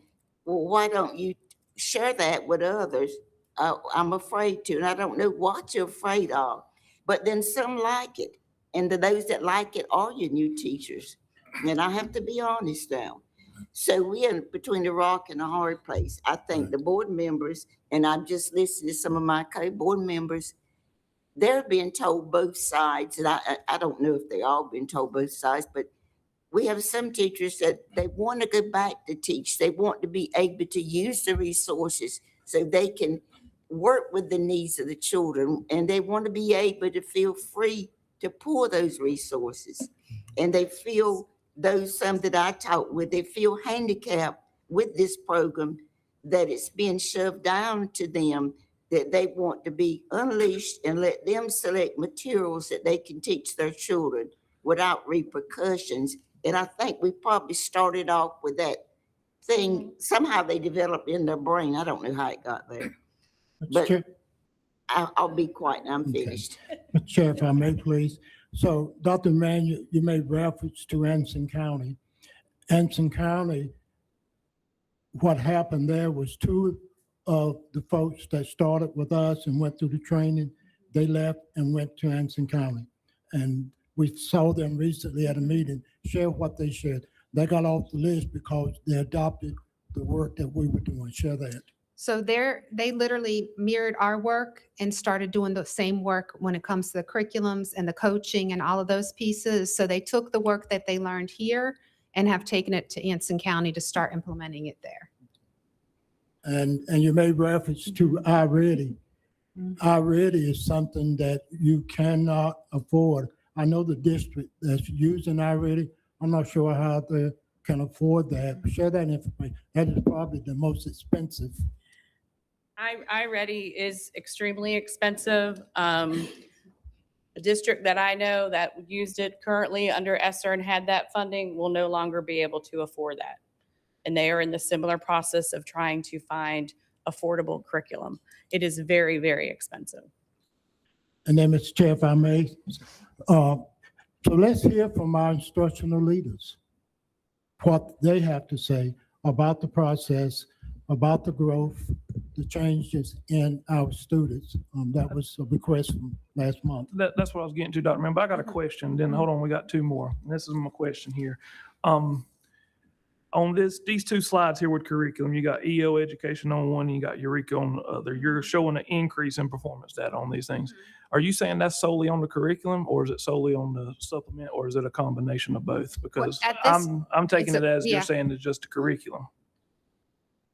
well, why don't you share that with others? I'm afraid to, and I don't know what you're afraid of. But then some like it. And those that like it are your new teachers. And I have to be honest now. So we are between the rock and a hard place. I think the board members, and I'm just listening to some of my co-board members, they're being told both sides. And I don't know if they all been told both sides, but we have some teachers that they want to go back to teach. They want to be able to use the resources so they can work with the needs of the children. And they want to be able to feel free to pour those resources. And they feel, some that I talk with, they feel handicapped with this program, that it's being shoved down to them, that they want to be unleashed and let them select materials that they can teach their children without repercussions. And I think we probably started off with that thing. Somehow they developed in their brain. I don't know how it got there. But I'll be quiet and I'm finished. Mr. Chair, if I may, please. So, Dr. Mann, you made reference to Anson County. Anson County, what happened there was two of the folks that started with us and went through the training, they left and went to Anson County. And we saw them recently at a meeting, share what they shared. They got off the list because they adopted the work that we were doing. Share that. So they literally mirrored our work and started doing the same work when it comes to the curriculums and the coaching and all of those pieces. So they took the work that they learned here and have taken it to Anson County to start implementing it there. And you made reference to iReady. iReady is something that you cannot afford. I know the district that's using iReady. I'm not sure how they can afford that. Share that information. That is probably the most expensive. iReady is extremely expensive. The district that I know that used it currently under ESSER and had that funding will no longer be able to afford that. And they are in the similar process of trying to find affordable curriculum. It is very, very expensive. And then, Mr. Chair, if I may, so let's hear from our instructional leaders, what they have to say about the process, about the growth, the changes in our students. That was a request from last month. That's what I was getting to, Dr. Member. I got a question. Then hold on, we got two more. And this is my question here. On these two slides here with curriculum, you got EO education on one, and you got Eureka on the other. You're showing an increase in performance data on these things. Are you saying that's solely on the curriculum, or is it solely on the supplement, or is it a combination of both? Because I'm taking it as you're saying it's just a curriculum.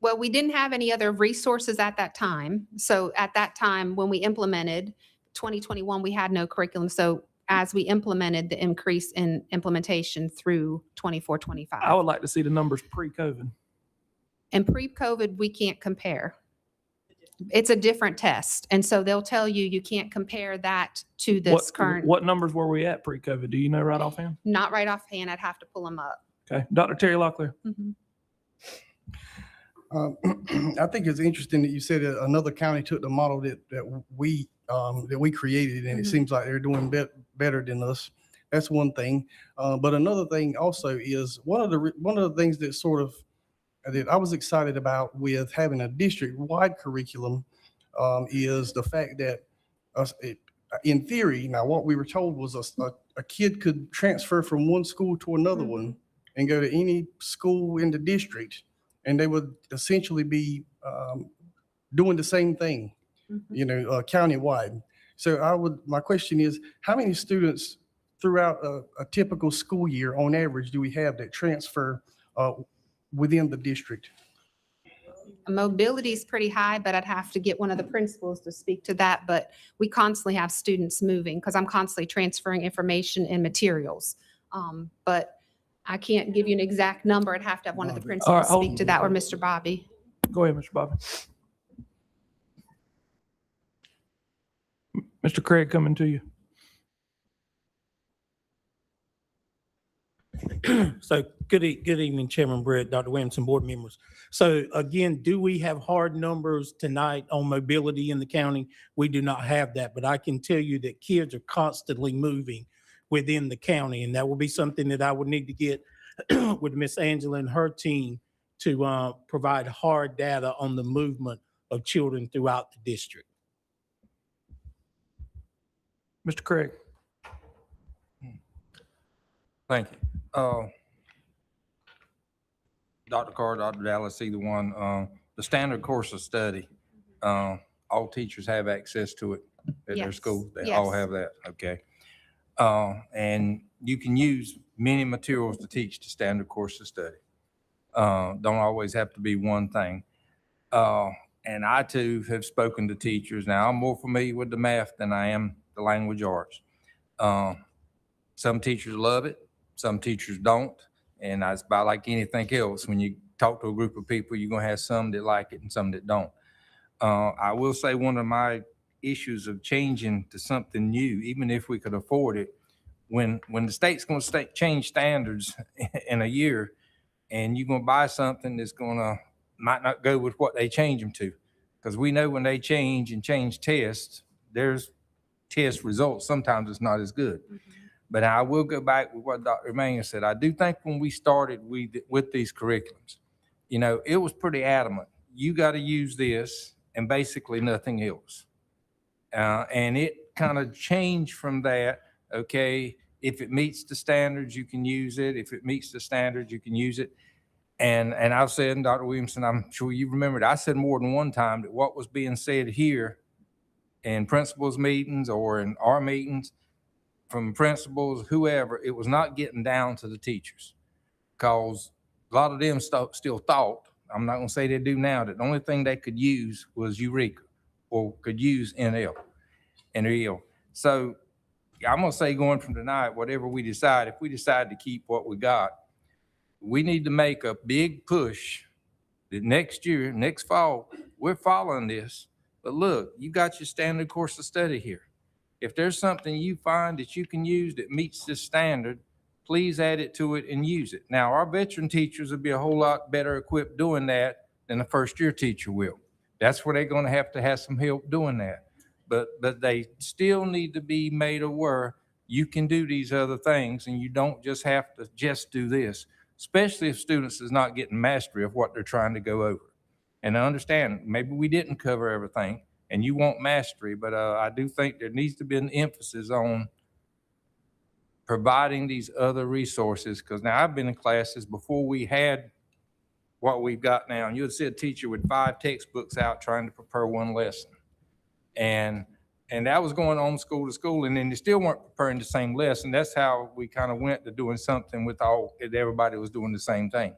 Well, we didn't have any other resources at that time. So at that time, when we implemented 2021, we had no curriculum. So as we implemented the increase in implementation through 24, 25. I would like to see the numbers pre-COVID. And pre-COVID, we can't compare. It's a different test. And so they'll tell you, you can't compare that to this current. What numbers were we at pre-COVID? Do you know right offhand? Not right offhand. I'd have to pull them up. Okay. Dr. Terry Locklear. I think it's interesting that you said that another county took the model that we created, and it seems like they're doing better than us. That's one thing. But another thing also is one of the things that sort of that I was excited about with having a district-wide curriculum is the fact that in theory, now what we were told was a kid could transfer from one school to another one and go to any school in the district, and they would essentially be doing the same thing, countywide. So my question is, how many students throughout a typical school year, on average, do we have that transfer within the district? Mobility is pretty high, but I'd have to get one of the principals to speak to that. But we constantly have students moving because I'm constantly transferring information and materials. But I can't give you an exact number. I'd have to have one of the principals I'll- speak to that, or Mr. Bobby. Go ahead, Mr. Bobby. Mr. Craig, coming to you. So good evening, Chairman Brett, Dr. Williamson, board members. So again, do we have hard numbers tonight on mobility in the county? We do not have that, but I can tell you that kids are constantly moving within the county, and that will be something that I would need to get with Miss Angela and her team to provide hard data on the movement of children throughout the district. Mr. Craig. Thank you. Dr. Carr, Dr. Dallas, either one, the standard course of study, all teachers have access to it at their Yes. school. They all Yes. have that, okay? And you can use many materials to teach the standard course of study. Don't always have to be one thing. And I too have spoken to teachers. Now, I'm more familiar with the math than I am the language arts. Some teachers love it, some teachers don't. And it's about like anything else. When you talk to a group of people, you're gonna have some that like it and some that don't. I will say one of my issues of changing to something new, even if we could afford it, when the state's gonna change standards in a year, and you're gonna buy something that's might not go with what they change them to. Because we know when they change tests, there's test results. Sometimes it's not as good. But I will go back with what Dr. Emmanuel said. I do think when we started with these curriculums, it was pretty adamant. You got to use this and basically nothing else. And it kind of changed from that. Okay, if it meets the standards, you can use it. If it meets the standards, you can use it. And I've said, and Dr. Williamson, I'm sure you remembered, I said more than one time that what was being said here in principals meetings or in our meetings from principals, whoever, it was not getting down to the teachers. Because a lot of them still thought, I'm not going to say they do now, that the only thing they could use was Eureka or could use NL and EL. So I'm going to say going from tonight, whatever we decide, if we decide to keep what we got, we need to make a big push that next year, next fall, we're following this. But look, you got your standard course of study here. If there's something you find that you can use that meets this standard, please add it to it and use it. Now, our veteran teachers will be a whole lot better equipped doing that than a first-year teacher will. That's where they're going to have some help doing that. But they still need to be made aware you can do these other things and you don't just have to just do this, especially if students is not getting mastery of what they're trying to go over. And I understand, maybe we didn't cover everything and you want mastery, but I do think there needs to be an emphasis on providing these other resources. Because now I've been in classes before we had what we've got now, and you would see a teacher with 5 textbooks out trying to prepare one lesson. And that was going on school to school, and then they still weren't preparing the same lesson. That's how we kind of went to doing something with everybody was doing the same thing.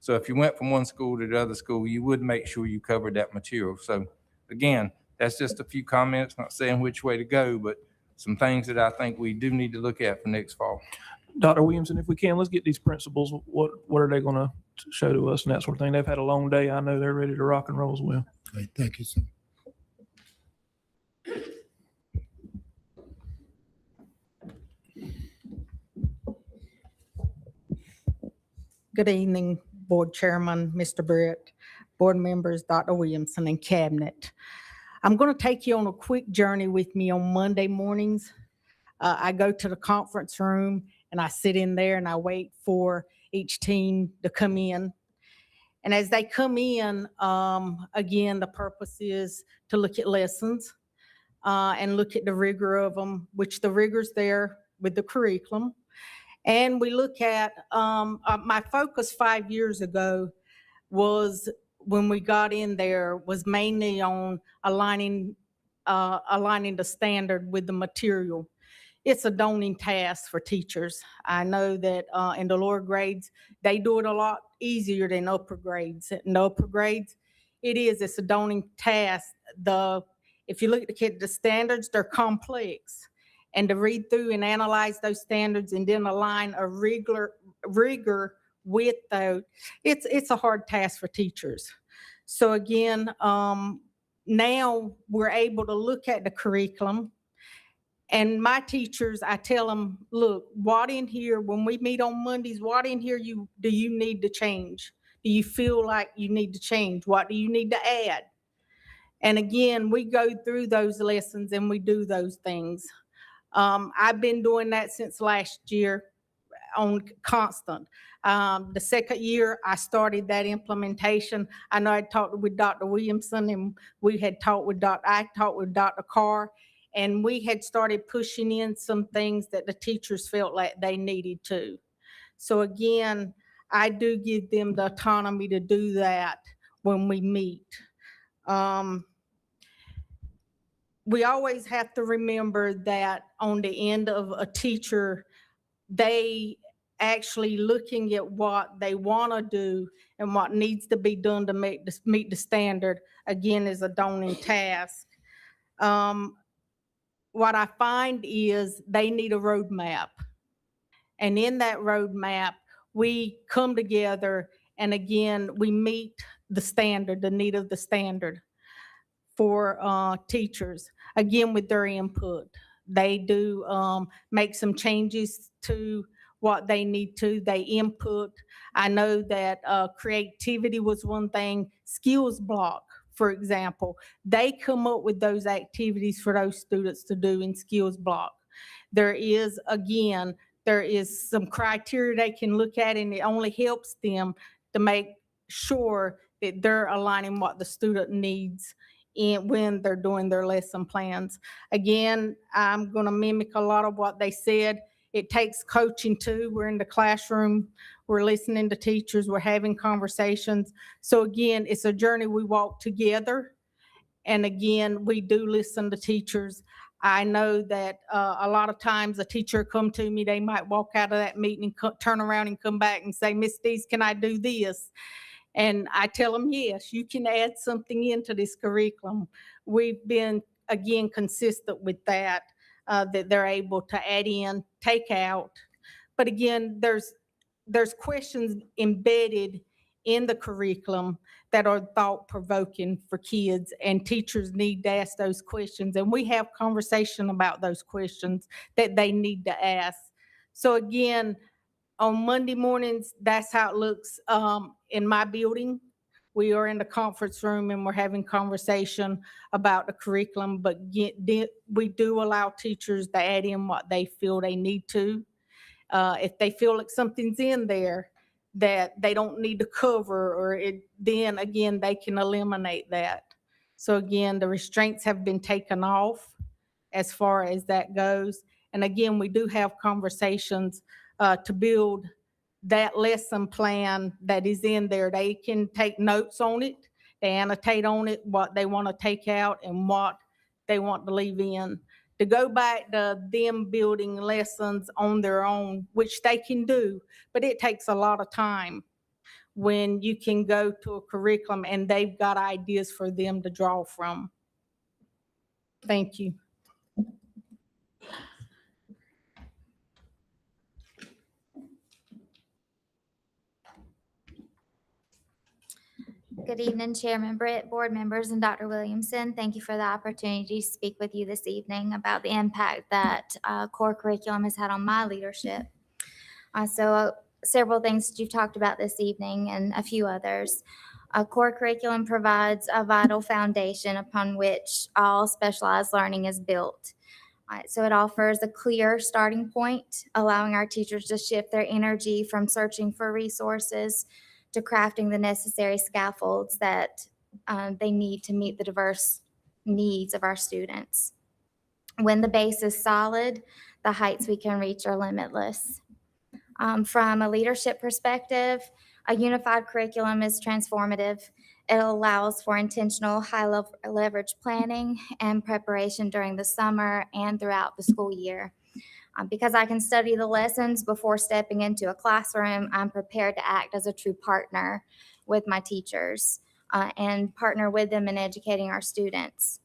So if you went from one school to the other school, you would make sure you covered that material. So again, that's just a few comments, not saying which way to go, but some things that I think we do need to look at for next fall. Dr. Williamson, if we can, let's get these principals. What are they going to show to us and that sort of thing? They've had a long day. I know they're ready to rock and roll as well. Great, thank you, sir. Good evening, Board Chairman, Mr. Britt, board members, Dr. Williamson, and Cabinet. I'm going to take you on a quick journey with me on Monday mornings. I go to the conference room and I sit in there and I wait for each team to come in. And as they come in, again, the purpose is to look at lessons and look at the rigor of them, which the rigor's there with the curriculum. And we look at, my focus 5 years ago was, when we got in there, was mainly on aligning the standard with the material. it's a daunting task for teachers. I know that in the lower grades, they do it a lot easier than upper grades. In the upper grades, it's a daunting task. If you look at the standards, they're complex. And to read through and analyze those standards and then align a rigor with those, it's a hard task for teachers. So again, now we're able to look at the curriculum. And my teachers, I tell them, look, what in here, when we meet on Mondays, what in here do you need to change? Do you feel like you need to change? What do you need to add? And again, we go through those lessons and we do those things. I've been doing that since last year on constant. The second year I started that implementation. I know I talked with Dr. Williamson and I talked with Dr. Carr, and we had started pushing in some things that the teachers felt like they needed to. So again, I do give them the autonomy to do that when we meet. We always have to remember that on the end of a teacher, they actually looking at what they want to do and what needs to be done to meet the standard, again, is a daunting task. What I find is they need a roadmap. And in that roadmap, we come together and again, we meet the standard, the need of the standard for teachers, again, with their input. They do make some changes to what they need to, they input. I know that creativity was one thing, skills block, for example, they come up with those activities for those students to do in skills block. There is some criteria they can look at, and it only helps them to make sure that they're aligning what the student needs when they're doing their lesson plans. Again, I'm going to mimic a lot of what they said. It takes coaching too. We're in the classroom, we're listening to teachers, we're having conversations. So again, it's a journey we walk together. And again, we do listen to teachers. I know that a lot of times a teacher come to me, they might walk out of that meeting and turn around and come back and say, Miss Dees, can I do this? And I tell them, yes, you can add something into this curriculum. We've been, again, consistent with that, that they're able to add in, take out. But again, there's questions embedded in the curriculum that are thought-provoking for kids, and teachers need to ask those questions. And we have conversation about those questions that they need to ask. So again, on Monday mornings, that's how it looks in my building. We are in the conference room and we're having conversation about the curriculum, but we do allow teachers to add in what they feel they need to. If they feel like something's in there that they don't need to cover, then again, they can eliminate that. So again, the restraints have been taken off as far as that goes. And again, we do have conversations to build that lesson plan that is in there. They can take notes on it, they annotate on it what they want to take out and what they want to leave in. To go back to them building lessons on their own, which they can do, but it takes a lot of time when you can go to a curriculum and they've got ideas for them to draw from. Thank you. Good evening, Chairman Britt, board members, and Dr. Williamson. Thank you for the opportunity to speak with you this evening about the impact that core curriculum has had on my leadership. Several things that you've talked about this evening and a few others. Core curriculum provides a vital foundation upon which all specialized learning is built. So it offers a clear starting point, allowing our teachers to shift their energy from searching for resources to crafting the necessary scaffolds that they need to meet the diverse needs of our students. When the base is solid, the heights we can reach are limitless. From a leadership perspective, a unified curriculum is transformative. It allows for intentional high leverage planning and preparation during the summer and throughout the school year. Because I can study the lessons before stepping into a classroom, I'm prepared to act as a true partner with my teachers and partner with them in educating our students.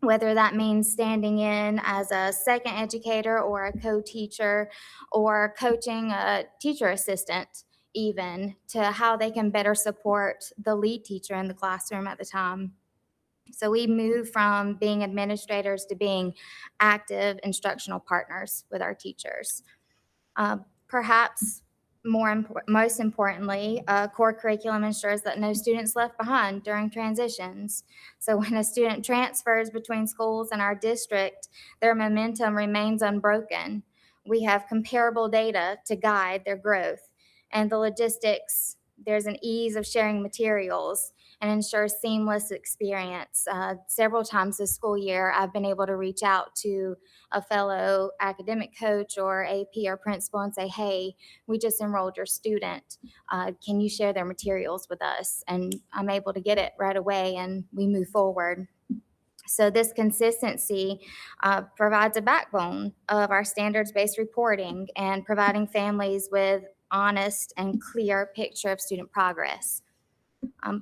Whether that means standing in as a second educator or a co-teacher or coaching a teacher assistant, even to how they can better support the lead teacher in the classroom at the time. So we move from being administrators to being active instructional partners with our teachers. Perhaps most importantly, core curriculum ensures that no student's left behind during transitions. So when a student transfers between schools in our district, their momentum remains unbroken. We have comparable data to guide their growth, and the logistics, there's an ease of sharing materials and ensure seamless experience. Several times this school year, I've been able to reach out to a fellow academic coach or AP or principal and say, hey, we just enrolled your student. Can you share their materials with us? And I'm able to get it right away and we move forward. So this consistency provides a backbone of our standards-based reporting and providing families with honest and clear picture of student progress.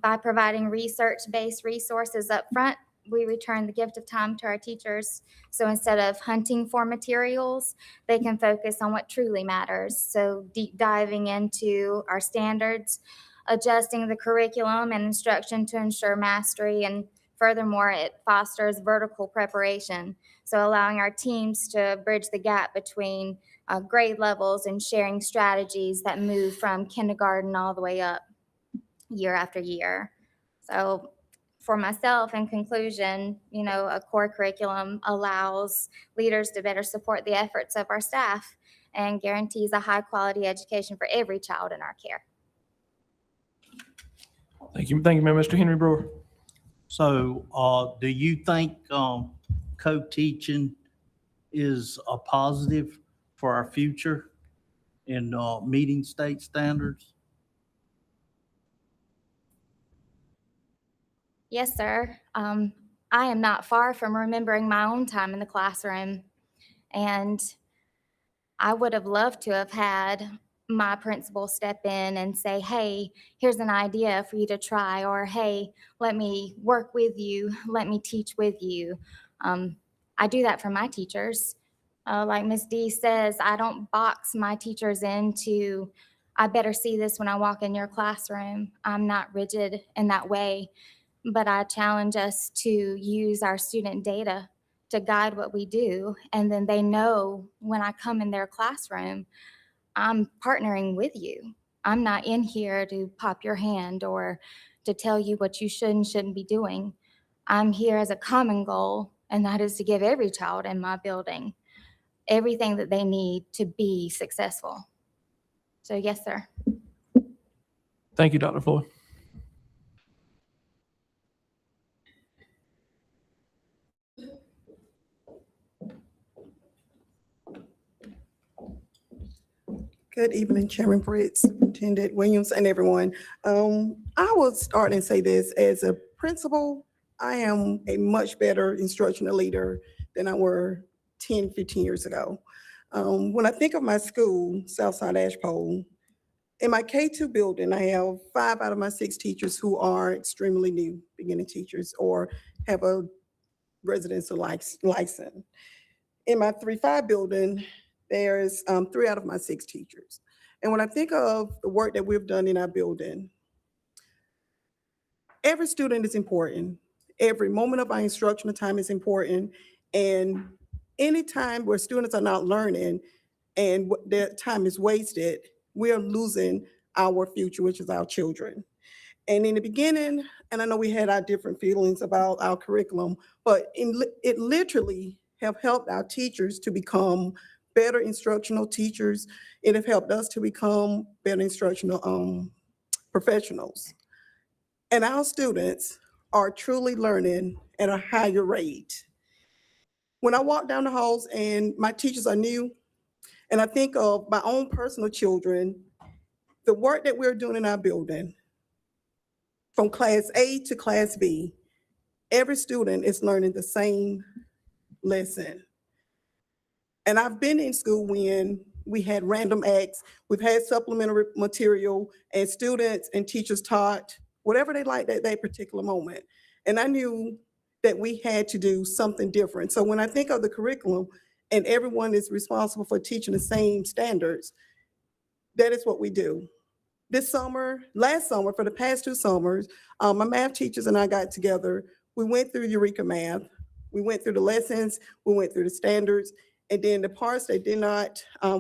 By providing research-based resources up front, we return the gift of time to our teachers. So instead of hunting for materials, they can focus on what truly matters. So deep diving into our standards, adjusting the curriculum and instruction to ensure mastery, and furthermore, it fosters vertical preparation. So allowing our teams to bridge the gap between grade levels and sharing strategies that move from kindergarten all the way up year after year. So for myself, in conclusion, a core curriculum allows leaders to better support the efforts of our staff and guarantees a high quality education for every child in our care. Thank you, Mr. Henry Brewer. So, do you think co-teaching is a positive for our future in meeting state standards? Yes, sir. I am not far from remembering my own time in the classroom, and I would have loved to have had my principal step in and say, hey, here's an idea for you to try, or hey, let me work with you, let me teach with you. I do that for my teachers. Like Ms. D says, I don't box my teachers into, I better see this when I walk in your classroom. I'm not rigid in that way, but I challenge us to use our student data to guide what we do. And then they know when I come in their classroom, I'm partnering with you. I'm not in here to pop your hand or to tell you what you should and shouldn't be doing. I'm here as a common goal, and that is to give every child in my building everything that they need to be successful. So yes, sir. Thank you, Dr. Floyd. Good evening, Chairman Britt, Superintendent Williams, and everyone. I will start and say this, as a principal, I am a much better instructional leader than I were 10, 15 years ago. When I think of my school, Southside Ashpole, in my K-2 building, I have 5 out of my 6 teachers who are extremely new beginning teachers or have a residential license. In my 3-5 building, there's 3 out of my 6 teachers. And when I think of the work that we've done in our building, every student is important. Every moment of our instructional time is important. And any time where students are not learning and their time is wasted, we are losing our future, which is our children. And in the beginning, and I know we had our different feelings about our curriculum, but it literally have helped our teachers to become better instructional teachers. It have helped us to become better instructional professionals. And our students are truly learning at a higher rate. When I walk down the halls and my teachers are new, and I think of my own personal children, the work that we're doing in our building, from class A to class B, every student is learning the same lesson. And I've been in school when we had random acts, we've had supplementary material, and students and teachers taught whatever they liked at that particular moment. And I knew that we had to do something different. So when I think of the curriculum and everyone is responsible for teaching the same standards, that is what we do. Last summer, for the past 2 summers, my math teachers and I got together. We went through Eureka Math. We went through the lessons, we went through the standards, and then the parts that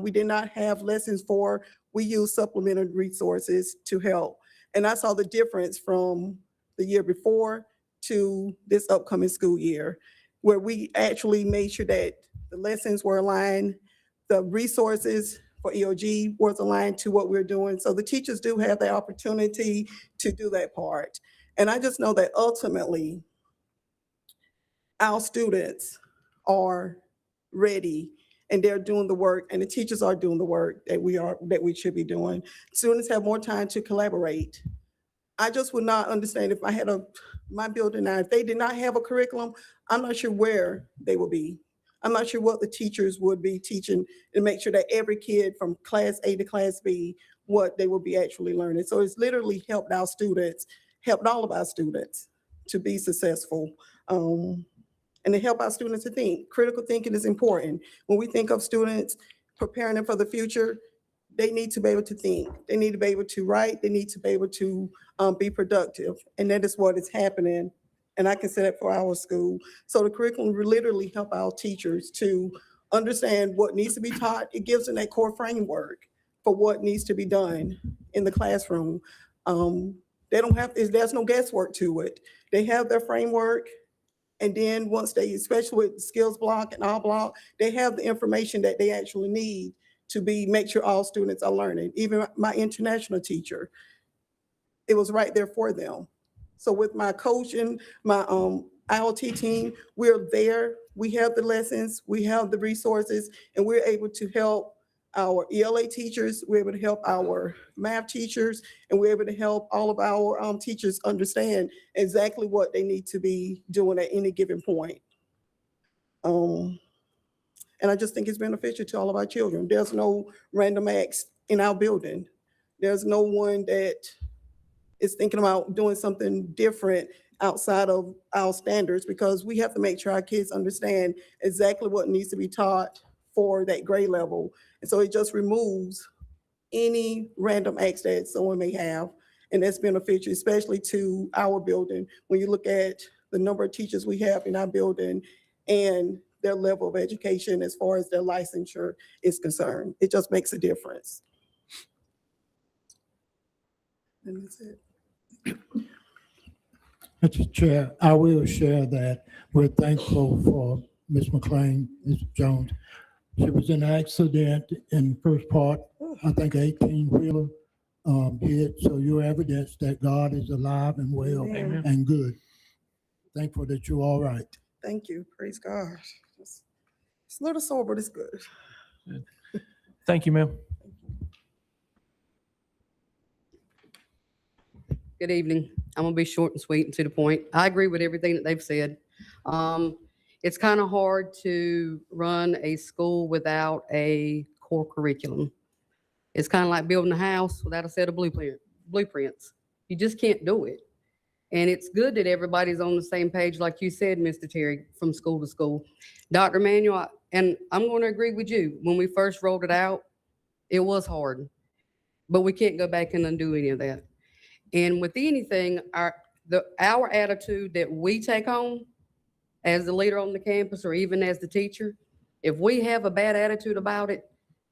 we did not have lessons for, we used supplementary resources to help. And I saw the difference from the year before to this upcoming school year, where we actually made sure that the lessons were aligned, the resources for EOG was aligned to what we're doing. So the teachers do have the opportunity to do that part. And I just know that ultimately, our students are ready and they're doing the work, and the teachers are doing the work that we should be doing. Students have more time to collaborate. I just would not understand if I had my building now, if they did not have a curriculum, I'm not sure where they will be. I'm not sure what the teachers would be teaching to make sure that every kid from class A to class B, what they will be actually learning. So it's literally helped all of our students to be successful. And to help our students to think. Critical thinking is important. When we think of students preparing them for the future, they need to be able to think. They need to be able to write. They need to be able to be productive. And that is what is happening. And I can say that for our school. So the curriculum will literally help our teachers to understand what needs to be taught. It gives them that core framework for what needs to be done in the classroom. There's no guesswork to it. They have their framework. And then once they, especially with skills block and all block, they have the information that they actually need to make sure all students are learning. Even my international teacher, it was right there for them. So with my coaching, my ILT team, we're there. We have the lessons, we have the resources, and we're able to help our ELA teachers, we're able to help our math teachers, and we're able to help all of our teachers understand exactly what they need to be doing at any given point. And I just think it's beneficial to all of our children. There's no random acts in our building. There's no one that is thinking about doing something different outside of our standards, because we have to make sure our kids understand exactly what needs to be taught for that grade level. And so it just removes any random acts that someone may have. And that's beneficial, especially to our building. When you look at the number of teachers we have in our building and their level of education as far as their licensure is concerned, it just makes a difference. And that's it. Mr. Chair, I will share that we're thankful for Ms. McLean, Ms. Jones. She was in an accident in the first part, I think 18-wheeler hit. So you're evidence that God is alive and well Amen. and good. Thankful that you're all right. Thank you. Praise God. It's a little sore, but it's good. Thank you, ma'am. Good evening. I'm gonna be short and sweet and to the point. I agree with everything that they've said. It's kind of hard to run a school without a core curriculum. It's kind of like building a house without a set of blueprints. You just can't do it. And it's good that everybody's on the same page, like you said, Mr. Terry, from school to school. Dr. Manuel, and I'm going to agree with you. When we first rolled it out, it was hard, but we can't go back and undo any of that. And with anything, our attitude that we take on as the leader on the campus or even as the teacher, if we have a bad attitude about it,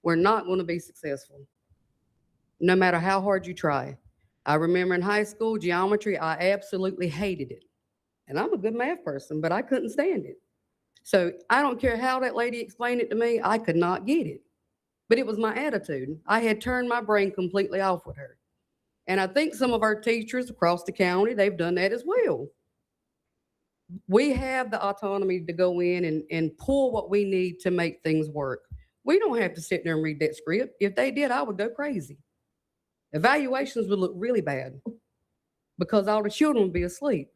we're not going to be successful, no matter how hard you try. I remember in high school, geometry, I absolutely hated it. And I'm a good math person, but I couldn't stand it. So I don't care how that lady explained it to me, I could not get it. But it was my attitude. I had turned my brain completely off with her. And I think some of our teachers across the county, they've done that as well. We have the autonomy to go in and pull what we need to make things work. We don't have to sit there and read that script. If they did, I would go crazy. Evaluations would look really bad because all the children would be asleep.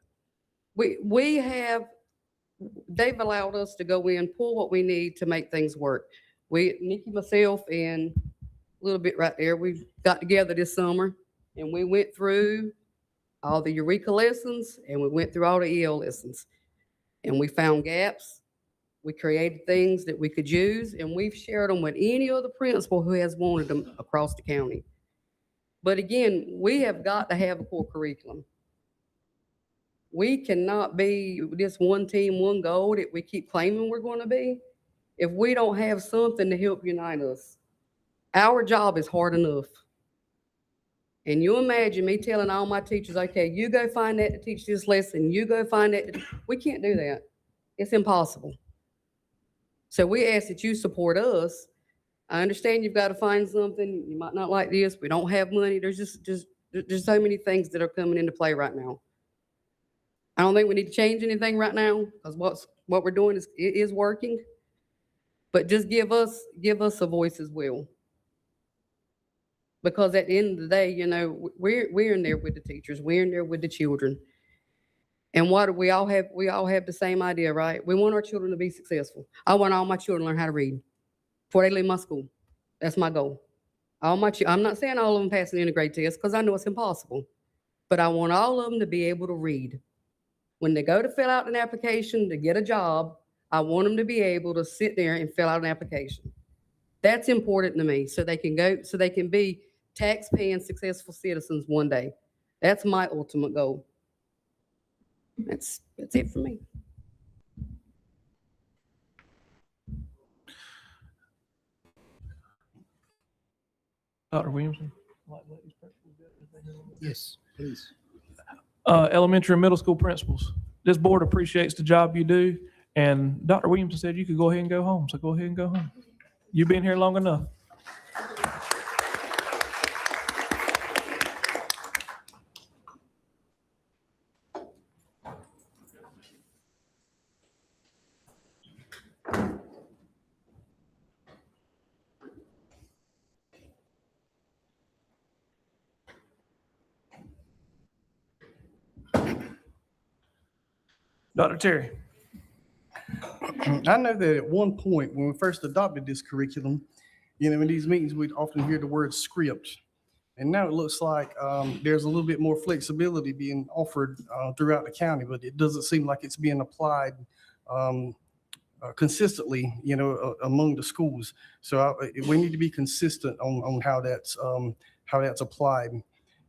We have they've allowed us to go in, pull what we need to make things work. Nikki, myself, and a little bit right there, we got together this summer and we went through all the Eureka lessons and we went through all the EL lessons. And we found gaps. We created things that we could use, and we've shared them with any other principal who has wanted them across the county. But again, we have got to have a core curriculum. We cannot be this one team, one goal that we keep claiming we're going to be if we don't have something to help unite us. Our job is hard enough. And you imagine me telling all my teachers, okay, you go find that to teach this lesson, you go find that. We can't do that. It's impossible. So we ask that you support us. I understand you've got to find something. You might not like this. We don't have money. There's there's so many things that are coming into play right now. I don't think we need to change anything right now because what we're doing is working. But just give us a voice as well. Because at the end of the day, you know, we're in there with the teachers. We're in there with the children. And what we all have the same idea, right? We want our children to be successful. I want all my children to learn how to read before they leave my school. That's my goal. I'm not saying all of them pass an integrated test because I know it's impossible. But I want all of them to be able to read. When they go to fill out an application to get a job, I want them to be able to sit there and fill out an application. That's important to me so they can be tax-paying successful citizens one day. That's my ultimate goal. That's it for me. Dr. Williamson? Yes, please. Elementary and middle school principals, this board appreciates the job you do. And Dr. Williamson said you could go ahead and go home. So go ahead and go home. You've been here long enough. Dr. Terry. I know that at one point, when we first adopted this curriculum, you know, in these meetings, we'd often hear the word script. And now it looks like there's a little bit more flexibility being offered throughout the county, but it doesn't seem like it's being applied consistently, you know, among the schools. So we need to be consistent on how that's applied.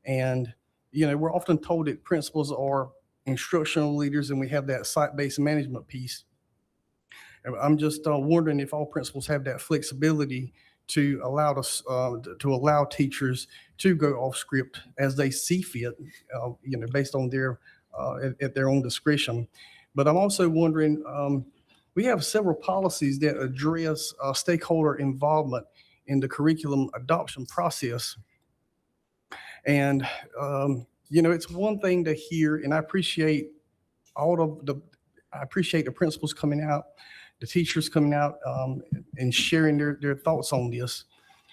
And, you know, we're often told that principals are instructional leaders and we have that site-based management piece. I'm just wondering if all principals have that flexibility to allow teachers to go off script as they see fit, you know, based on their at their own discretion. But I'm also wondering, we have several policies that address stakeholder involvement in the curriculum adoption process. And, you know, it's one thing to hear, and I appreciate the principals coming out, the teachers coming out and sharing their thoughts on this.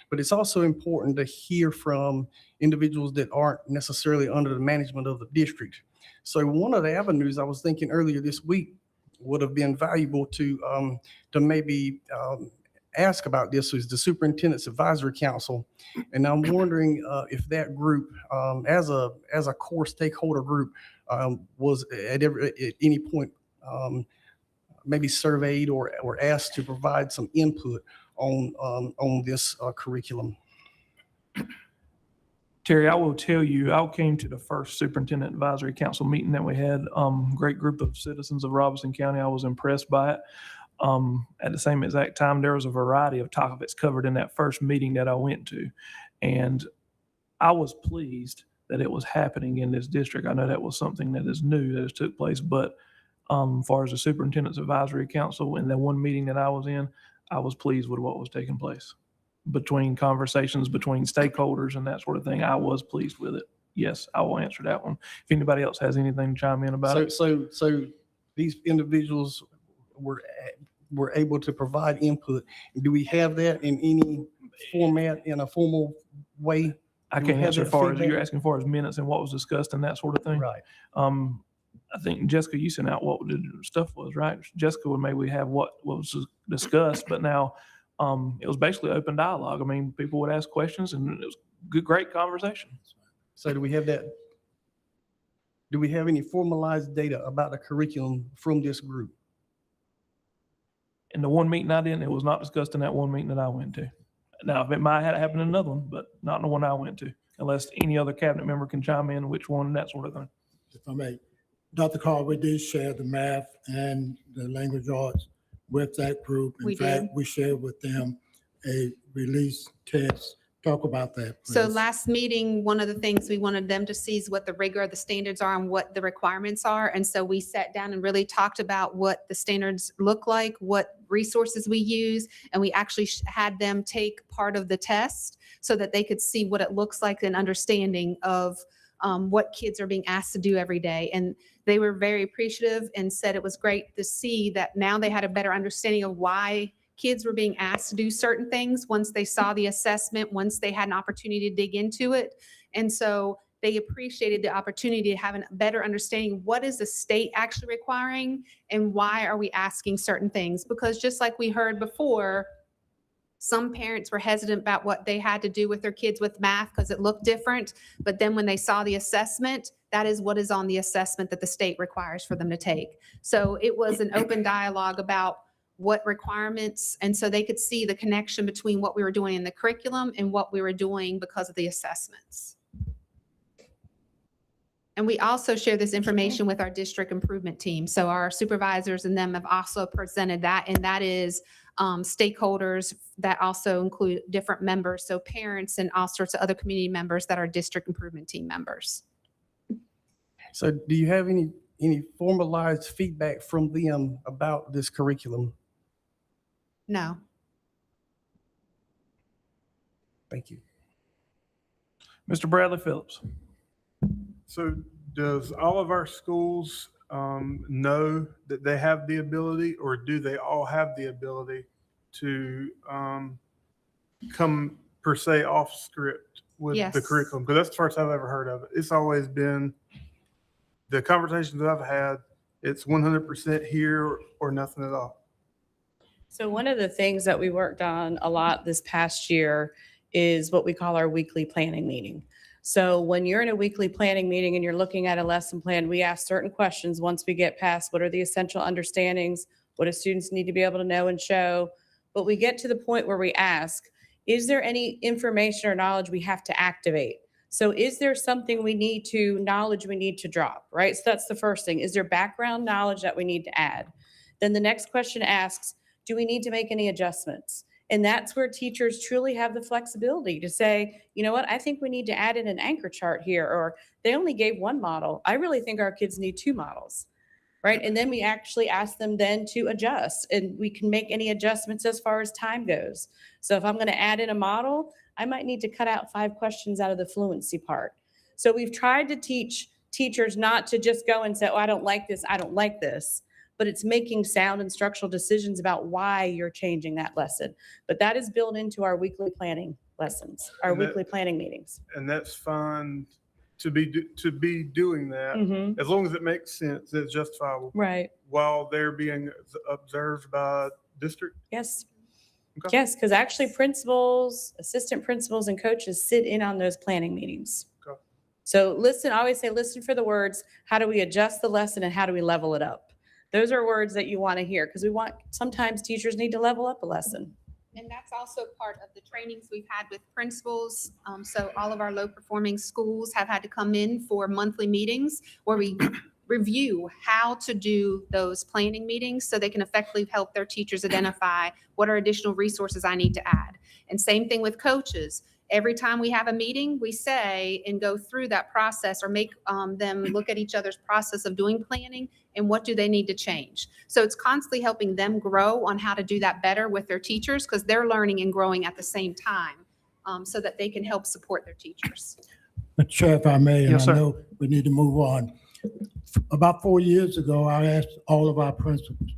But it's also important to hear from individuals that aren't necessarily under the management of the district. So one of the avenues I was thinking earlier this week would have been valuable to maybe ask about this was the Superintendent's Advisory Council. And I'm wondering if that group, as a core stakeholder group, was at any point maybe surveyed or asked to provide some input on this curriculum. Terry, I will tell you, I came to the first Superintendent Advisory Council meeting that we had. Great group of citizens of Robeson County. I was impressed by it. At the same exact time, there was a variety of topics covered in that first meeting that I went to. And I was pleased that it was happening in this district. I know that was something that is new that has took place, but as far as the Superintendent's Advisory Council and the one meeting that I was in, I was pleased with what was taking place. Between conversations between stakeholders and that sort of thing, I was pleased with it. Yes, I will answer that one. If anybody else has anything to chime in about it. So these individuals were able to provide input. Do we have that in any format, in a formal way? I can't answer as far as you're asking for as minutes and what was discussed and that sort of thing. Right. I think Jessica, you sent out what the stuff was, right? Jessica would maybe have what was discussed, but now it was basically open dialogue. I mean, people would ask questions and it was good, great conversation. So do we have that? Do we have any formalized data about the curriculum from this group? In the one meeting I did, it was not discussed in that one meeting that I went to. Now, it might have happened in another one, but not in the one I went to, unless any other cabinet member can chime in which one and that sort of thing. If I may, Dr. Carr, we did share the math and the language arts with that group. We In fact, did. we shared with them a release test. Talk about that, So please. last meeting, one of the things we wanted them to see is what the rigor of the standards are and what the requirements are. And so we sat down and really talked about what the standards look like, what resources we use, and we actually had them take part of the test so that they could see what it looks like, an understanding of what kids are being asked to do every day. And they were very appreciative and said it was great to see that now they had a better understanding of why kids were being asked to do certain things once they saw the assessment, once they had an opportunity to dig into it. And so they appreciated the opportunity to have a better understanding, what is the state actually requiring and why are we asking certain things? Because just like we heard before, some parents were hesitant about what they had to do with their kids with math because it looked different. But then when they saw the assessment, that is what is on the assessment that the state requires for them to take. So it was an open dialogue about what requirements, and so they could see the connection between what we were doing in the curriculum and what we were doing because of the assessments. And we also share this information with our district improvement team. So our supervisors and them have also presented that, and that is stakeholders that also include different members, so parents and all sorts of other community members that are district improvement team members. So do you have any formalized feedback from them about this curriculum? No. Thank you. Mr. Bradley Phillips. So does all of our schools know that they have the ability, or do they all have the ability to come per se off script with Yes. the curriculum? Because that's the first I've ever heard of it. It's always been the conversations that I've had, it's 100% here or nothing at all. So one of the things that we worked on a lot this past year is what we call our weekly planning meeting. So when you're in a weekly planning meeting and you're looking at a lesson plan, we ask certain questions once we get past what are the essential understandings, what do students need to be able to know and show. But we get to the point where we ask, is there any information or knowledge we have to activate? So is there something knowledge we need to drop, right? So that's the first thing. Is there background knowledge that we need to add? Then the next question asks, do we need to make any adjustments? And that's where teachers truly have the flexibility to say, you know what, I think we need to add in an anchor chart here, or they only gave one model. I really think our kids need 2 models, right? And then we actually ask them then to adjust, and we can make any adjustments as far as time goes. So if I'm going to add in a model, I might need to cut out 5 questions out of the fluency part. So we've tried to teach teachers not to just go and say, oh, I don't like this, I don't like this. But it's making sound instructional decisions about why you're changing that lesson. But that is built into our weekly planning lessons, our weekly planning meetings. And that's fine to be doing that, as long as it makes sense, it's justifiable. Right. While they're being observed by district? Yes. Okay. Yes, because actually principals, assistant principals, and coaches sit in on those planning meetings. Okay. So listen, I always say, listen for the words, how do we adjust the lesson and how do we level it up? Those are words that you want to hear, because sometimes teachers need to level up a lesson. And that's also part of the trainings we've had with principals. So all of our low performing schools have had to come in for monthly meetings where we review how to do those planning meetings so they can effectively help their teachers identify what are additional resources I need to add. And same thing with coaches. Every time we have a meeting, we say and go through that process, or make them look at each other's process of doing planning and what do they need to change. So it's constantly helping them grow on how to do that better with their teachers, because they're learning and growing at the same time, so that they can help support their teachers. Mr. Chair, if I may, and Yes, sir. I know we need to move on. About 4 years ago, I asked all of our principals,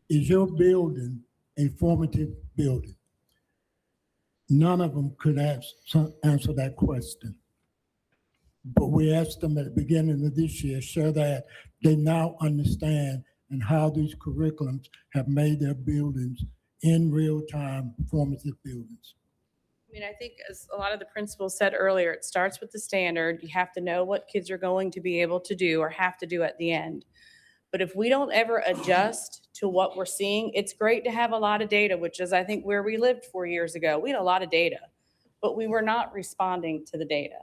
is your building a formative building? None of them could answer that question. But we asked them at the beginning of this year, so that they now understand and how these curriculums have made their buildings in real time formative buildings. I mean, I think as a lot of the principals said earlier, it starts with the standard. You have to know what kids are going to be able to do or have to do at the end. But if we don't ever adjust to what we're seeing, it's great to have a lot of data, which is, I think, where we lived 4 years ago. We had a lot of data, but we were not responding to the data,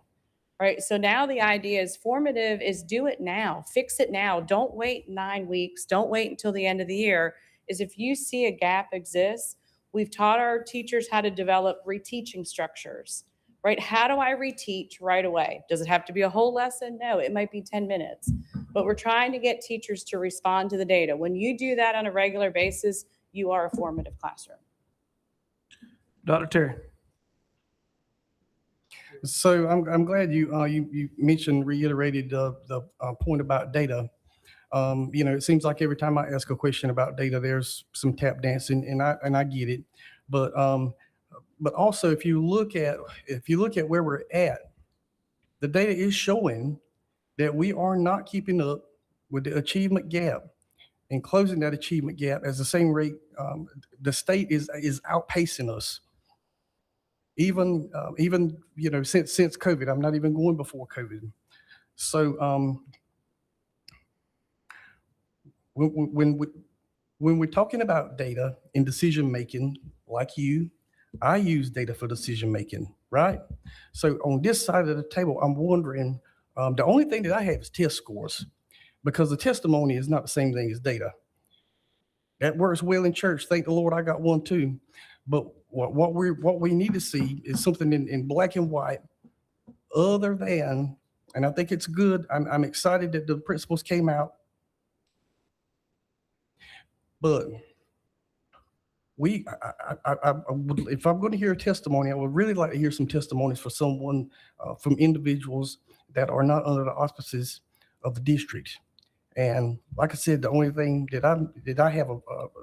right? So now the idea is formative is do it now, fix it now. Don't wait 9 weeks. Don't wait until the end of the year. Is if you see a gap exists, we've taught our teachers how to develop reteaching structures, right? How do I reteach right away? Does it have to be a whole lesson? No, it might be 10 minutes. But we're trying to get teachers to respond to the data. When you do that on a regular basis, you are a formative classroom. Dr. Terry. So I'm glad you mentioned, reiterated the point about data. It seems like every time I ask a question about data, there's some tap dancing, and I get it. But also, if you look at where we're at, the data is showing that we are not keeping up with the achievement gap and closing that achievement gap at the same rate. The state is outpacing us. Even since COVID. I'm not even going before COVID. So when we're talking about data in decision making, like I use data for decision making, right? So on this side of the table, I'm wondering, the only thing that I have is test scores, because the testimony is not the same thing as data. That works well in church. Thank the Lord, I got one too. But what we need to see is something in black and white, other than, and I think it's good. I'm excited that the principals came out. But if I'm going to hear a testimony, I would really like to hear some testimonies for someone, from individuals that are not under the auspices of the district. And like I said, the only thing that I have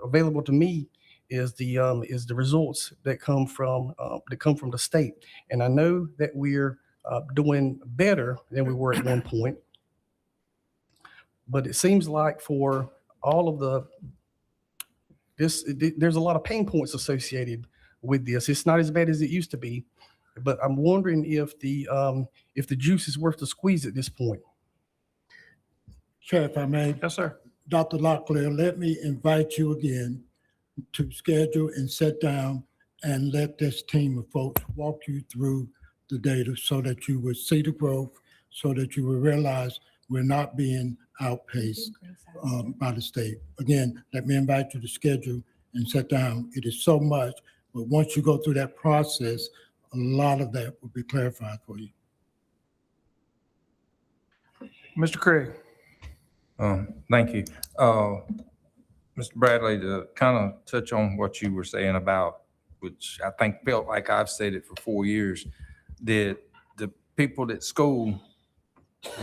available to me is the results that come from the state. And I know that we're doing better than we were at one point. But it seems like for all of there's a lot of pain points associated with this. It's not as bad as it used to be, but I'm wondering if the juice is worth the squeeze at this point. Chair, if I may. Yes, sir. Dr. Locklear, let me invite you again to schedule and sit down and let this team of folks walk you through the data so that you will see the growth, so that you will realize we're not being outpaced by the state. Again, let me invite you to schedule and sit down. It is so much, but once you go through that process, a lot of that will be clarified for you. Mr. Craig. Thank you. Mr. Bradley, to kind of touch on what you were saying about, which I think felt like I've said it for 4 years, that the people at school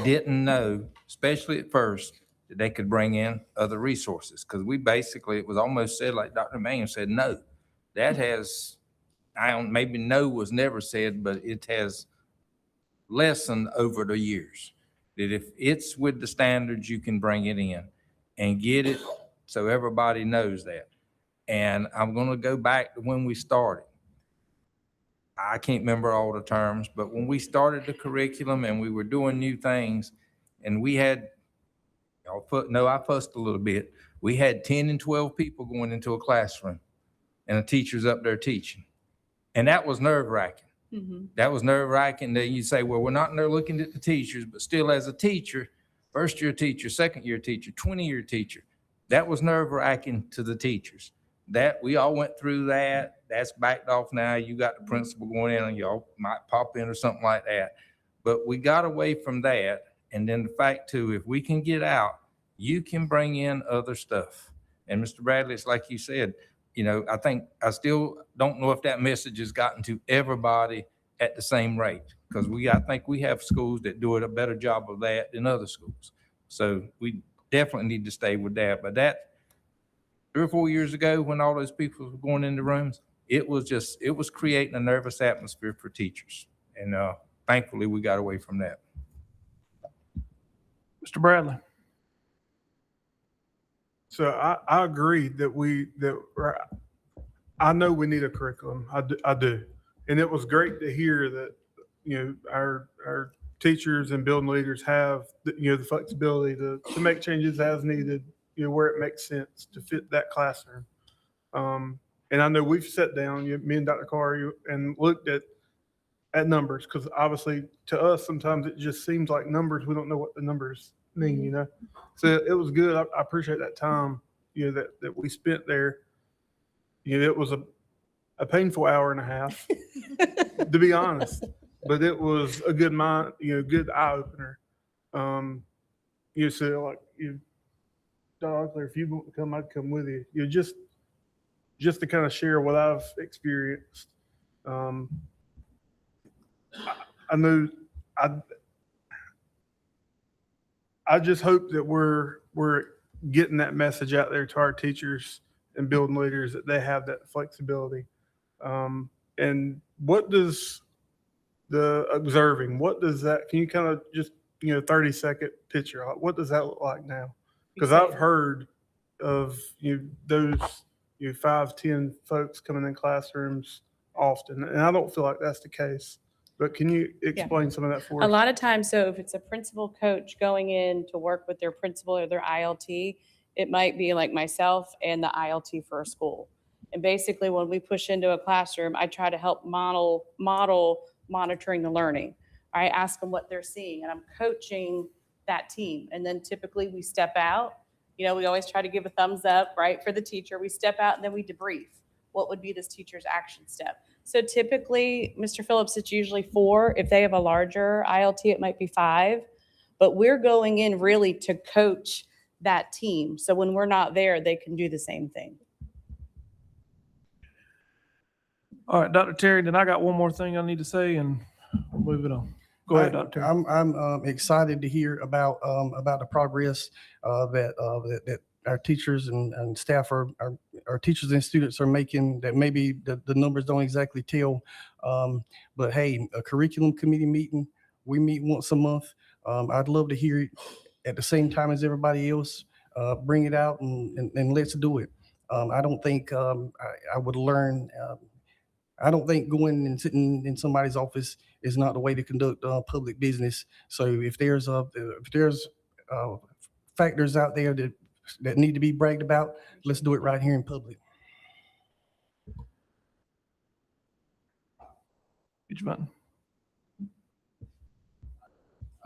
didn't know, especially at first, that they could bring in other resources. Because it was almost said, like Dr. Manning said, no. That has, maybe no was never said, but it has lessened over the years. That if it's with the standards, you can bring it in and get it so everybody knows that. And I'm going to go back to when we started. I can't remember all the terms, but when we started the curriculum and we were doing new things, and we had, I fussed a little bit. We had 10 and 12 people going into a classroom and the teacher's up there teaching. And that was nerve-wracking. Mm-hmm. That was nerve-wracking. Then you say, well, we're not in there looking at the teachers, but still as a teacher, first-year teacher, second-year teacher, 20-year teacher, that was nerve-wracking to the teachers. That we all went through that. That's backed off now. You got the principal going in and y'all might pop in or something like that. But we got away from that. And then the fact too, if we can get out, you can bring in other stuff. And Mr. Bradley, it's like you said, I still don't know if that message has gotten to everybody at the same rate. Because I think we have schools that do a better job of that than other schools. So we definitely need to stay with that. But that 3 or 4 years ago, when all those people were going into rooms, it was creating a nervous atmosphere for teachers. And thankfully we got away from that. Mr. Bradley. So I agree I know we need a curriculum. I do. And it was great to hear that, our teachers and building leaders have, the flexibility to make changes as needed, where it makes sense to fit that classroom. And I know we've sat down, me and Dr. Carr, and looked at numbers, because obviously to us, sometimes it just seems like numbers. We don't know what the numbers mean, So it was good. I appreciate that time, that we spent there. It was a painful hour and a half, to be honest, but it was a good good eye opener. So like Dog, if you want to come, I'd come with you. Just to kind of share what I've experienced. I know I just hope that we're getting that message out there to our teachers and building leaders, that they have that flexibility. And what does what does that, can you kind of just, 30-second picture, what does that look like now? Because I've heard of those 5-10 folks coming in classrooms often, and I don't feel like that's the case. But can you explain some of that for us? A lot of times, so if it's a principal coach going in to work with their principal or their ILT, it might be like myself and the ILT for a school. And basically, when we push into a classroom, I try to help model monitoring the learning. I ask them what they're seeing, and I'm coaching that team. And then typically we step out. We always try to give a thumbs up, right, for the teacher. We step out and then we debrief. What would be this teacher's action step? So typically, Mr. Phillips, it's usually 4. If they have a larger ILT, it might be 5. But we're going in really to coach that team. So when we're not there, they can do the same thing. All right, Dr. Terry, then I got one more thing I need to say, and we'll move it on. Go ahead, Dr. Terry. I'm excited to hear about the progress that our teachers and staff our teachers and students are making, that maybe the numbers don't exactly tell. But hey, a curriculum committee meeting, we meet once a month. I'd love to hear it at the same time as everybody else. Bring it out and let's do it. I don't think I would learn. I don't think going and sitting in somebody's office is not the way to conduct public business. So if there's factors out there that need to be bragged about, let's do it right here in public. Get your button.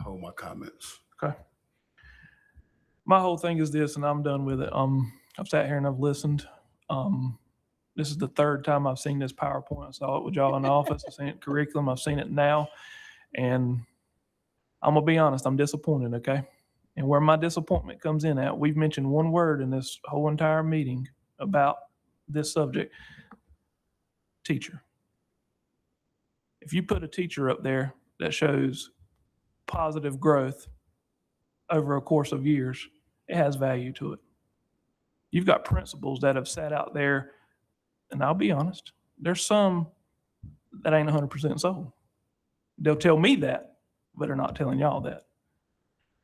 Hold my comments. Okay. My whole thing is this, and I'm done with it. I've sat here and I've listened. This is the 3rd time I've seen this PowerPoint. I saw it with y'all in the office. I've seen it curriculum. I've seen it now. And I'm going to be honest, I'm disappointed, okay? And where my disappointment comes in at, we've mentioned one word in this whole entire meeting about this subject: teacher. If you put a teacher up there that shows positive growth over a course of years, it has value to it. You've got principals that have sat out there, and I'll be honest, there's some that ain't 100% sold. They'll tell me that, but they're not telling y'all that.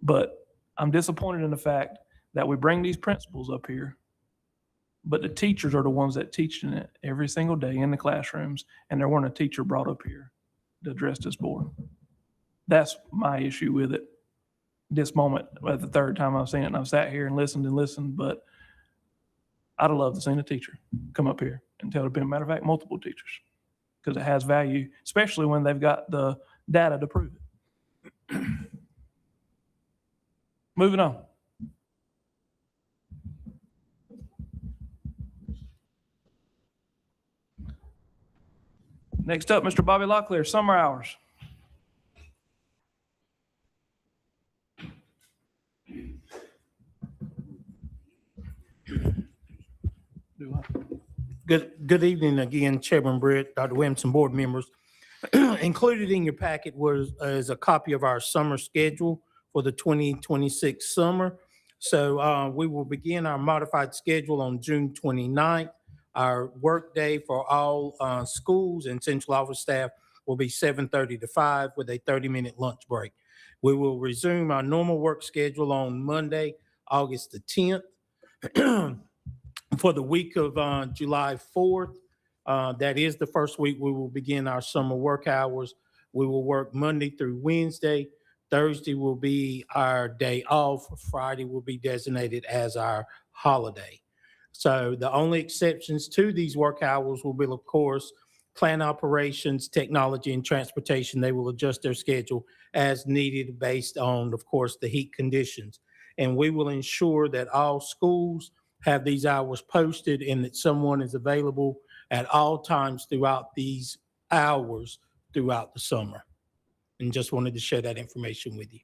But I'm disappointed in the fact that we bring these principals up here, but the teachers are the ones that teaching it every single day in the classrooms, and there weren't a teacher brought up here to address this board. That's my issue with it. This moment, at the 3rd time I've seen it, and I've sat here and listened, but I'd have loved to seen a teacher come up here and tell the matter of fact, multiple teachers, because it has value, especially when they've got the data to prove it. Moving on. Next up, Mr. Bobby Locklear, summer hours. Good evening again, Chairman Britt, Dr. Williamson, board members. Included in your packet is a copy of our summer schedule for the 2026 summer. So we will begin our modified schedule on June 29th. Our work day for all schools and central office staff will be 7:30 to 5 with a 30-minute lunch break. We will resume our normal work schedule on Monday, August the 10th. For the week of July 4th, that is the first week we will begin our summer work hours. We will work Monday through Wednesday. Thursday will be our day off. Friday will be designated as our holiday. So the only exceptions to these work hours will be, of course, plant operations, technology, and transportation. They will adjust their schedule as needed based on, of course, the heat conditions. And we will ensure that all schools have these hours posted and that someone is available at all times throughout these hours throughout the summer. And just wanted to share that information with you.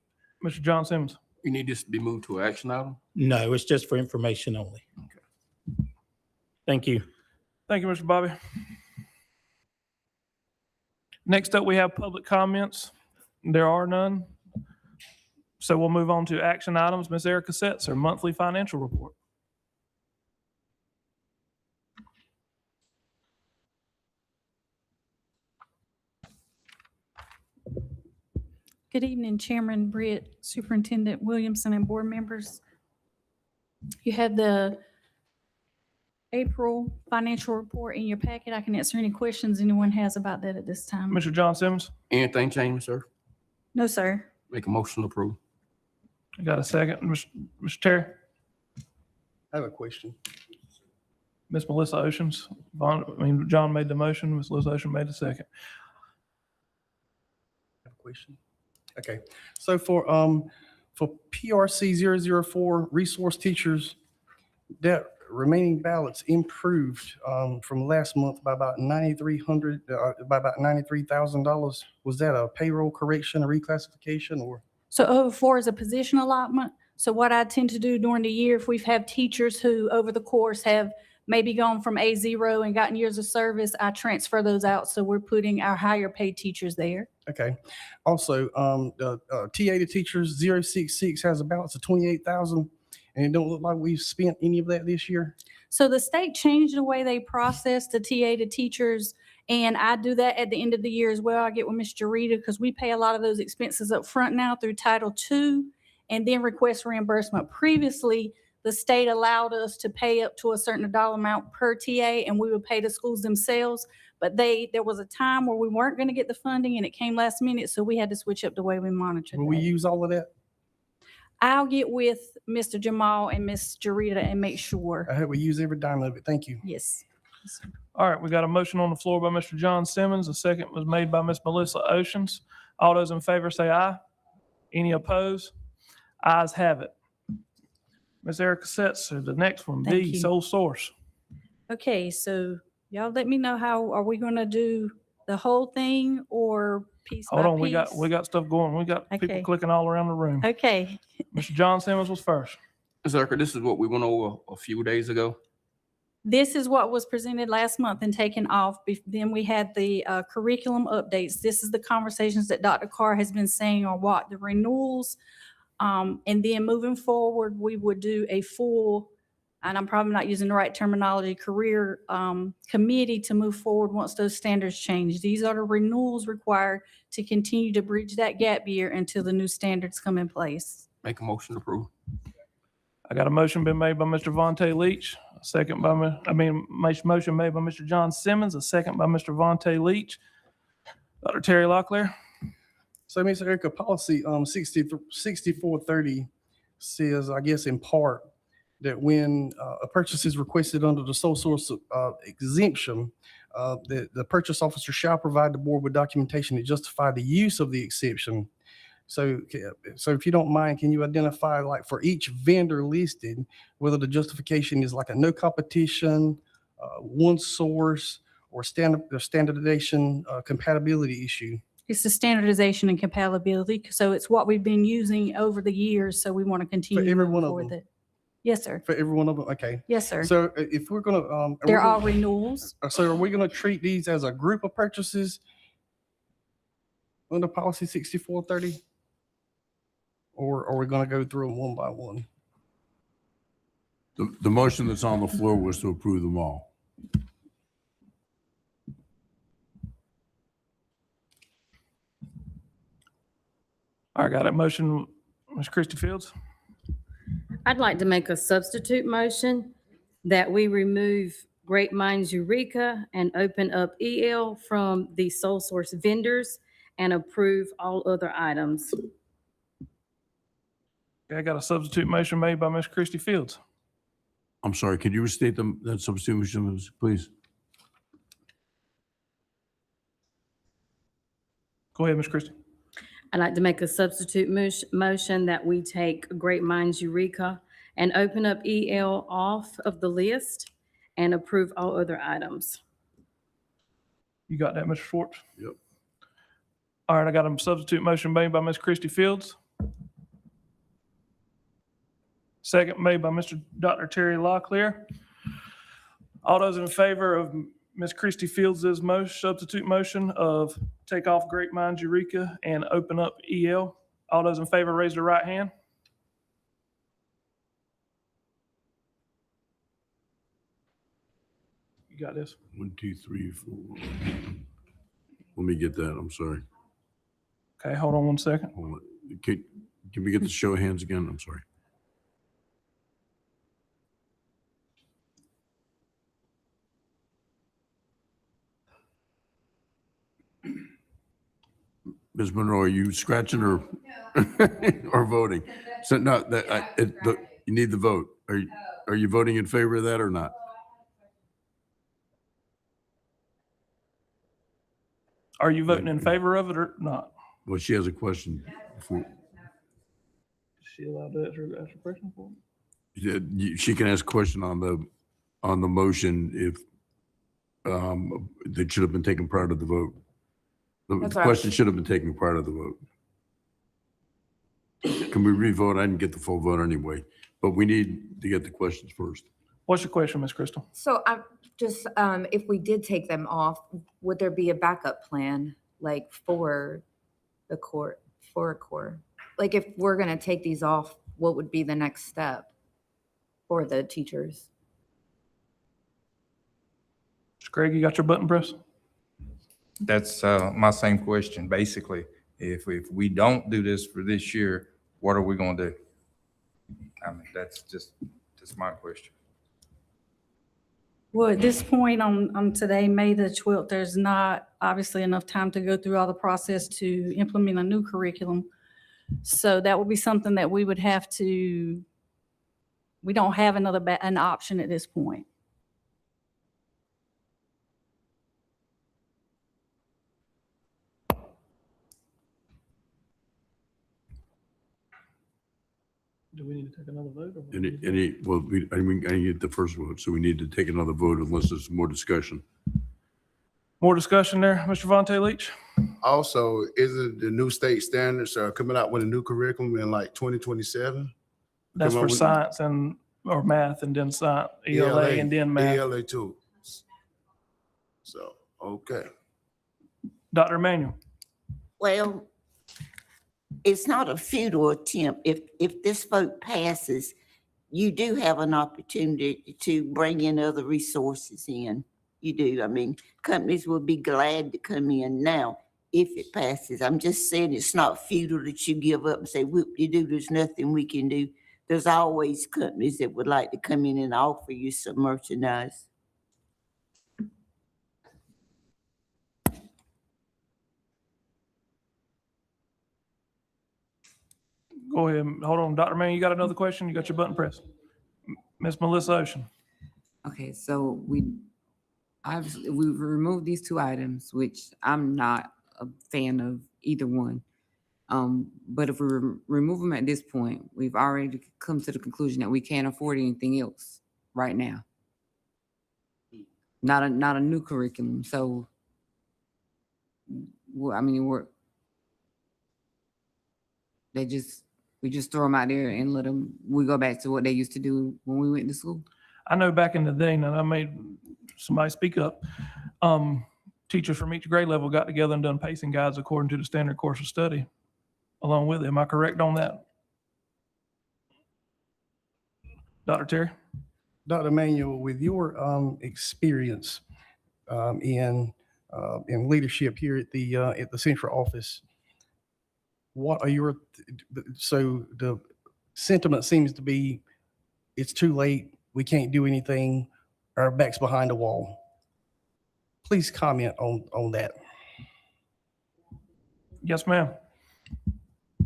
Mr. John Simmons. You need this to be moved to an action item? No, it's just for information only. Okay. Thank you. Thank you, Mr. Bobby. Next up, we have public comments. There are none. So we'll move on to action items. Ms. Erica Setzer, monthly financial report. Good evening, Chairman Britt, Superintendent Williamson, and board members. You have the April financial report in your packet. I can answer any questions anyone has about that at this time. Mr. John Simmons. Anything changed, sir? No, sir. Make a motion to approve. I got a second. Mr. Terry. I have a question. Ms. Melissa Oceans. John made the motion. Ms. Melissa Ocean made the second. I have a question. Okay, so for PRC 004 resource teachers, that remaining balance improved from last month by about $9,300, Was that a payroll correction, a reclassification, or? So 04 is a position allotment. So what I tend to do during the year, if we've had teachers who over the course have maybe gone from A0 and gotten years of service, I transfer those out. So we're putting our higher paid teachers there. Okay. Also, the TA to teachers 066 has a balance of 28,000, and it don't look like we've spent any of that this year. So the state changed the way they process the TA to teachers, and I do that at the end of the year as well. I get with Ms. Jarita because we pay a lot of those expenses up front now through Title II and then request reimbursement. Previously, the state allowed us to pay up to a certain dollar amount per TA, and we would pay the schools themselves. But there was a time where we weren't going to get the funding, and it came last minute, so we had to switch up the way we monitored Will we that. use all of that? I'll get with Mr. Jamal and Ms. Jarita and make sure. I hope we use every dime of it. Thank you. Yes. All right, we got a motion on the floor by Mr. John Simmons. A second was made by Ms. Melissa Oceans. All those in favor say aye. Any opposed? Ayes have it. Ms. Erica Setzer, the next one, Thank D, you. sole source. Okay, so y'all let me know how, are we going to do the whole thing or piece by Hold on, piece? we got stuff going. We got people Okay. clicking all around the room. Okay, Mr. John Simmons was first. Ms. Erica, this is what we went over a few days ago. this is what was presented last month and taken off. Then we had the curriculum updates. This is the conversations that Dr. Carr has been saying on what the renewals. And then moving forward, we would do a full, and I'm probably not using the right terminology, career committee to move forward once those standards change. These are the renewals required to continue to bridge that gap year until the new standards come in place. Make a motion to approve. I got a motion been made by Mr. Vontae Leach, a second by motion made by Mr. John Simmons, a second by Mr. Vontae Leach. Dr. Terry Locklear. So, Ms. Erica, policy 6430 says, I guess in part, that when a purchase is requested under the sole source exemption, the purchase officer shall provide the board with documentation to justify the use of the exception. So if you don't mind, can you identify, like, for each vendor listed, whether the justification is like a no competition, one source, or standardization compatibility issue? It's the standardization and compatibility. So it's what we've been using over the years. So we want to continue every moving one of forward them? with it. Yes, sir. For every one of them? Okay. Yes, sir. So if we're going to. They're all renewals. So are we going to treat these as a group of purchases under policy 6430? Or are we going to go through them one by one? The motion that's on the floor was to approve them all. All All right, got a motion, Ms. Christie Fields. I'd like to make a substitute motion that we remove Great Minds Eureka and open up EL from the sole source vendors and approve all other items. Okay, I got a substitute motion made by Ms. Christie Fields. I'm sorry, could you restate that substitution, please? Go ahead, Ms. Christie. I'd like to make a substitute motion that we take Great Minds Eureka and open up EL off of the list and approve all other items. You got that, Mr. Schwartz? Yep. All right, I got a substitute motion made by Ms. Christie Fields. Second made by Dr. Terry Locklear. All those in favor of Ms. Christie Fields' substitute motion of take off Great Minds Eureka and open up EL. All those in favor, raise their right hand. You got this. 1, 2, 3, 4. Let me get that. I'm sorry. Okay, hold on one second. Hold on. Can we get the show of hands again? I'm sorry. Ms. Monroe, are you scratching or or voting? So no, you need the vote. Are you voting in favor of that or not? Are you voting in favor of it or not? Well, she has a question. Is she allowed to ask a question for me? She can ask a question on the motion if that should have been taken prior to the vote. The question should have been taken prior to the vote. Can we re-vote? I didn't get the full vote anyway, but we need to get the questions first. What's your question, Ms. Crystal? So I just, if we did take them off, would there be a backup plan, like for the court, for a court? Like if we're gonna take these off, what would be the next step for the teachers? Greg, you got your button press? That's my same question. Basically, if we don't do this for this year, what are we going to do? I mean, that's my question. Well, at this point on today, May the 12th, there's not obviously enough time to go through all the process to implement a new curriculum. So that would be something that we would have to, we don't have an option at this point. Do we need to take another vote? Or I get the first vote, so we need to take another vote unless there's more discussion. More discussion there, Mr. Vontae Leach? Also, is it the new state standards are coming out with a new curriculum in like 2027? That's Come for up with- science or math and then science, ELA and then math. ELA too. So, okay. Dr. Emanuel? Well, it's not a futile attempt. If this vote passes, you do have an opportunity to bring in other resources in. You do. I mean, companies will be glad to come in now if it passes. I'm just saying it's not futile that you give up and say, whoop-de-doo, there's nothing we can do. There's always companies that would like to come in and offer you some merchandise. Go ahead. Hold on. Dr. Mann, you got another question? You got your button pressed. Ms. Melissa Ocean. Okay, so we've removed these two items, which I'm not a fan of either one. But if we remove them at this point, we've already come to the conclusion that we can't afford anything else right now. Not a new curriculum. So, I mean, we just throw them out there and we go back to what they used to do when we went to school. I know back in the day, and I made somebody speak up, teachers from each grade level got together and done pacing guides according to the standard course of study along with it. Am I correct on that? Dr. Terry? Dr. Emanuel, with your experience in leadership here at the central office, What are your, so the sentiment seems to be, it's too late, we can't do anything, our back's behind the wall. Please comment on that. Yes, ma'am.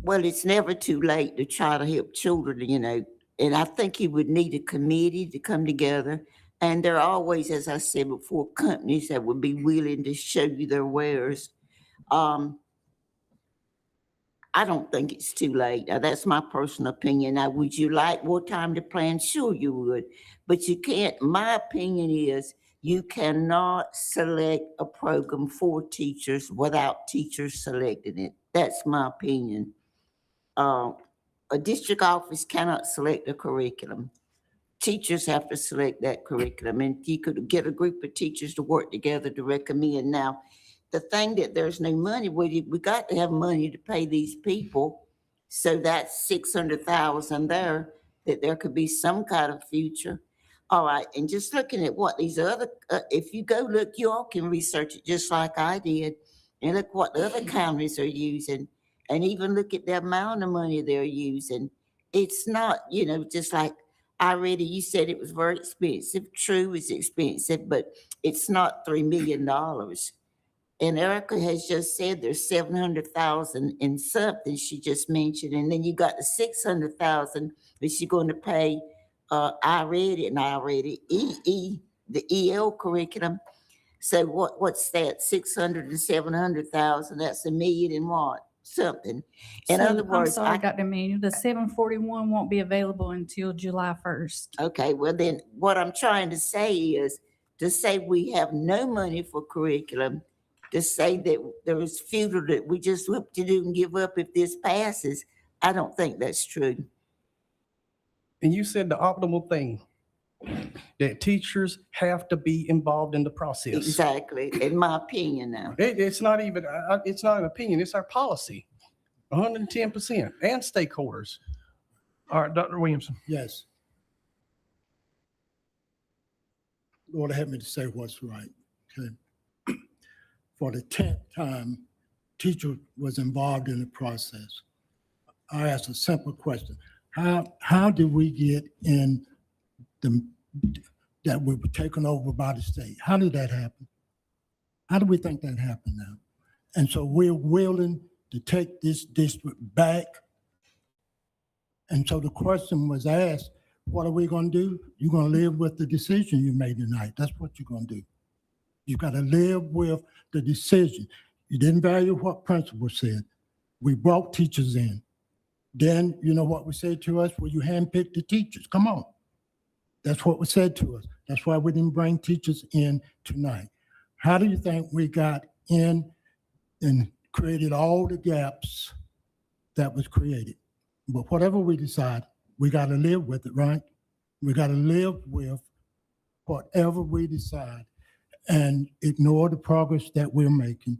Well, it's never too late to try to help children, you know, and I think you would need a committee to come together. And there are always, as I said before, companies that would be willing to show you their wares. I don't think it's too late. Now, that's my personal opinion. Now, would you like more time to plan? Sure you would, but you can't. My opinion is you cannot select a program for teachers without teachers selecting it. That's my opinion. A district office cannot select a curriculum. Teachers have to select that curriculum, and you could get a group of teachers to work together to recommend. Now, the thing that there's no money, we got to have money to pay these people. So that's 600,000 there, that there could be some kind of future. All right, and just looking at what these other, if you go look, you all can research it just like I did, and look what the other counties are using, and even look at the amount of money they're using. It's not, you know, just like already you said it was very expensive. True, it's expensive, but it's not $3 million. And Erica has just said there's 700,000 in something she just mentioned, and then you got the 600,000 that she's going to pay. The EL curriculum. So what's that? 600 and 700,000. That's $1 million and what? Something. In other words, I'm sorry, Dr. Manuel, the 741 won't be available until July 1st. Okay, well then what I'm trying to say is to say we have no money for curriculum, to say that there is futile that we just look to do and give up if this passes. I don't think that's true. And you said the optimal thing, that teachers have to be involved in the process. Exactly, in my opinion now. It's not even, it's not an opinion, it's our policy, 110%, and stakeholders. All right, Dr. Williamson. Yes. Lord, help me to say what's right. Okay. For the 10th time, teacher was involved in the process. I asked a simple question. How did we get in that we were taken over by the state? How did that happen? How do we think that happened now? And so we're willing to take this district back. And so the question was asked, what are we going to do? You're going to live with the decision you made tonight. That's what you're going to do. You got to live with the decision. You didn't value what principal said. We brought teachers in. Then, you know what was said to us? Well, you handpicked the teachers. Come on. That's what was said to us. That's why we didn't bring teachers in tonight. How do you think we got in and created all the gaps that was created? But whatever we decide, we got to live with it, right? We got to live with whatever we decide and ignore the progress that we're making,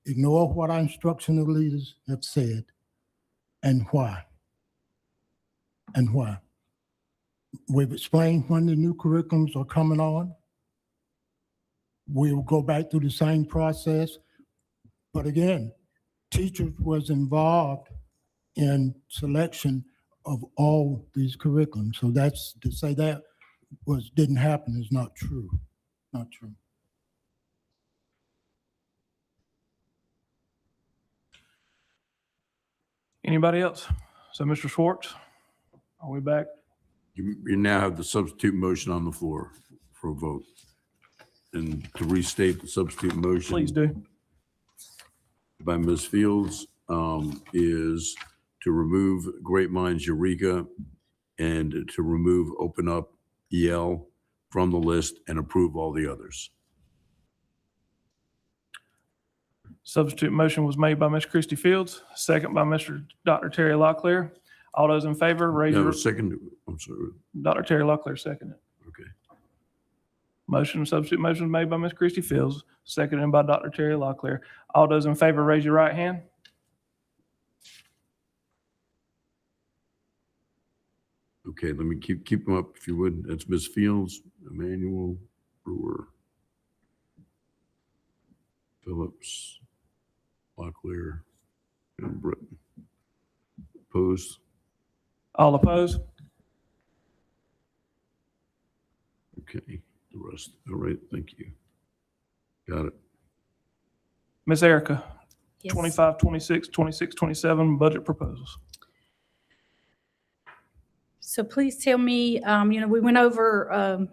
ignore what our instructional leaders have said, and why. And why. We've explained when the new curriculums are coming on. We'll go back through the same process. But again, teachers was involved in selection of all these curriculums. So that's to say that didn't happen is not true. Not true. Anybody else? So Mr. Schwartz, are we back? You now have the substitute motion on the floor for a vote. And to restate the substitute motion. Please do. By Ms. Fields is to remove Great Minds Eureka and to remove Open Up EL from the list and approve all the others. Substitute motion was made by Ms. Christie Fields, second by Dr. Terry Locklear. All those in favor, raise No, your. second, I'm sorry. Dr. Terry Locklear, seconded. Okay. Substitute motion made by Ms. Christie Fields, seconded by Dr. Terry Locklear. All those in favor, raise your right hand. Okay, let me keep them up if you would. That's Ms. Fields, Emmanuel, Brewer, Phillips, Locklear, and Britton. Opposed? All opposed? Okay, the rest, all right, thank you. Got it. Ms. Erica, Yes. 25, 26, 26, 27 budget proposals. So please tell me, we went over,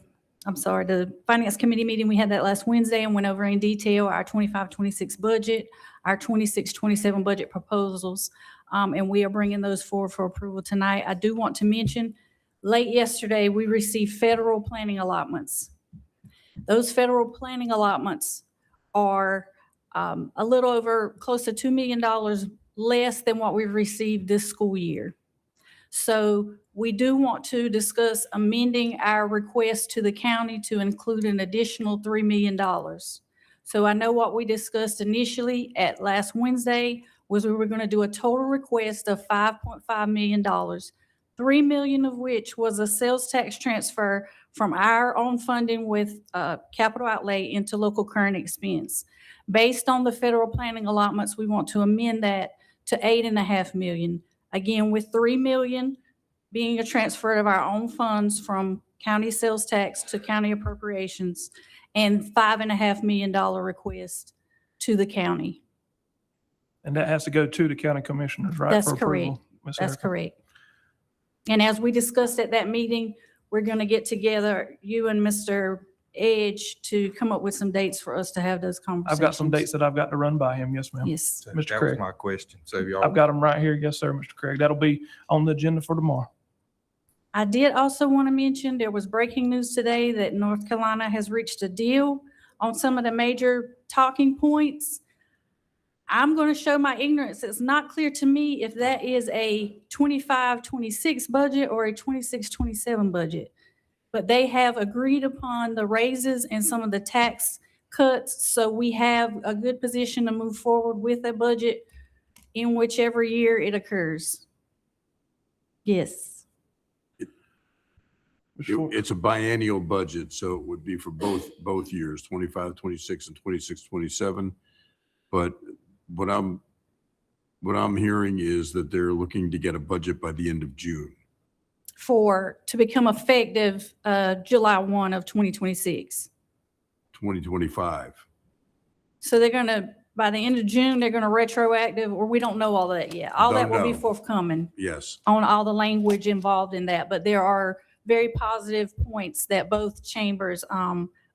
the Finance Committee meeting, we had that last Wednesday and went over in detail our 25, 26 budget, our 26, 27 budget proposals, and we are bringing those forward for approval tonight. I do want to mention, late yesterday, we received federal planning allotments. Those federal planning allotments are a little over, close to $2 million less than what we've received this school year. So we do want to discuss amending our request to the county to include an additional $3 million. So I know what we discussed initially at last Wednesday was we were going to do a total request of $5.5 million, $3 million of which was a sales tax transfer from our own funding with capital outlay into local current expense. Based on the federal planning allotments, we want to amend that to $8.5 million. Again, with $3 million being a transfer of our own funds from county sales tax to county appropriations and $5.5 million request to the county. And that has to go to the county commissioners, right? That's for approval, correct. Ms. That's Erica? correct. And as we discussed at that meeting, we're going to get together, you and Mr. Edge, to come up with some dates for us to have those conversations. I've got some dates that I've got to run by him. Yes, ma'am. Yes. So Mr. that was Craig. my question. So y'all. I've got them right here. Yes, sir, Mr. Craig. That'll be on the agenda for tomorrow. I did also want to mention, there was breaking news today that North Carolina has reached a deal on some of the major talking points. I'm going to show my ignorance. It's not clear to me if that is a 25-26 budget or a 26-27 budget. But they have agreed upon the raises and some of the tax cuts. So we have a good position to move forward with a budget in whichever year it occurs. Yes. It's a biennial budget, so it would be for both years, 25, 26 and 26, 27. But what I'm hearing is that they're looking to get a budget by the end of June. To become effective July 1 of 2026. 2025. So they're going to, by the end of June, they're going to retroactive, or we don't know all of that yet. All that Don't will be know. forthcoming Yes. on all the language involved in that. But there are very positive points that both chambers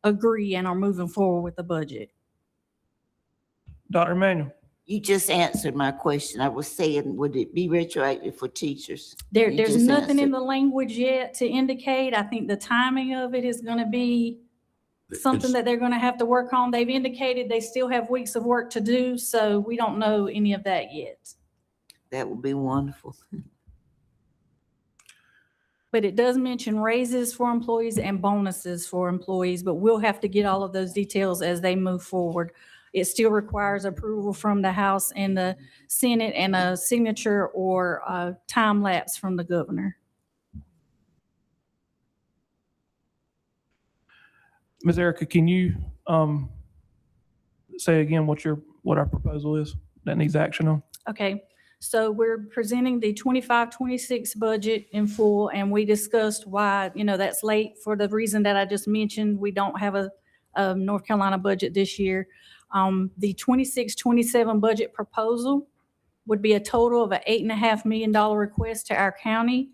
agree and are moving forward with the budget. Dr. Emanuel. You just answered my question. I was saying, would it be retroactive for teachers? You There's just nothing in answered. the language yet to indicate. I think the timing of it is going to be something It's- that they're going to have to work on. They've indicated they still have weeks of work to do, so we don't know any of that yet. That would be wonderful. But it does mention raises for employees and bonuses for employees, but we'll have to get all of those details as they move forward. It still requires approval from the House and the Senate and a signature or a time lapse from the governor. Ms. Erica, can you say again what our proposal is that needs action on? Okay, so we're presenting the 25-26 budget in full, and we discussed why, that's late for the reason that I just mentioned. We don't have a North Carolina budget this year. The 26-27 budget proposal would be a total of an $8.5 million request to our county.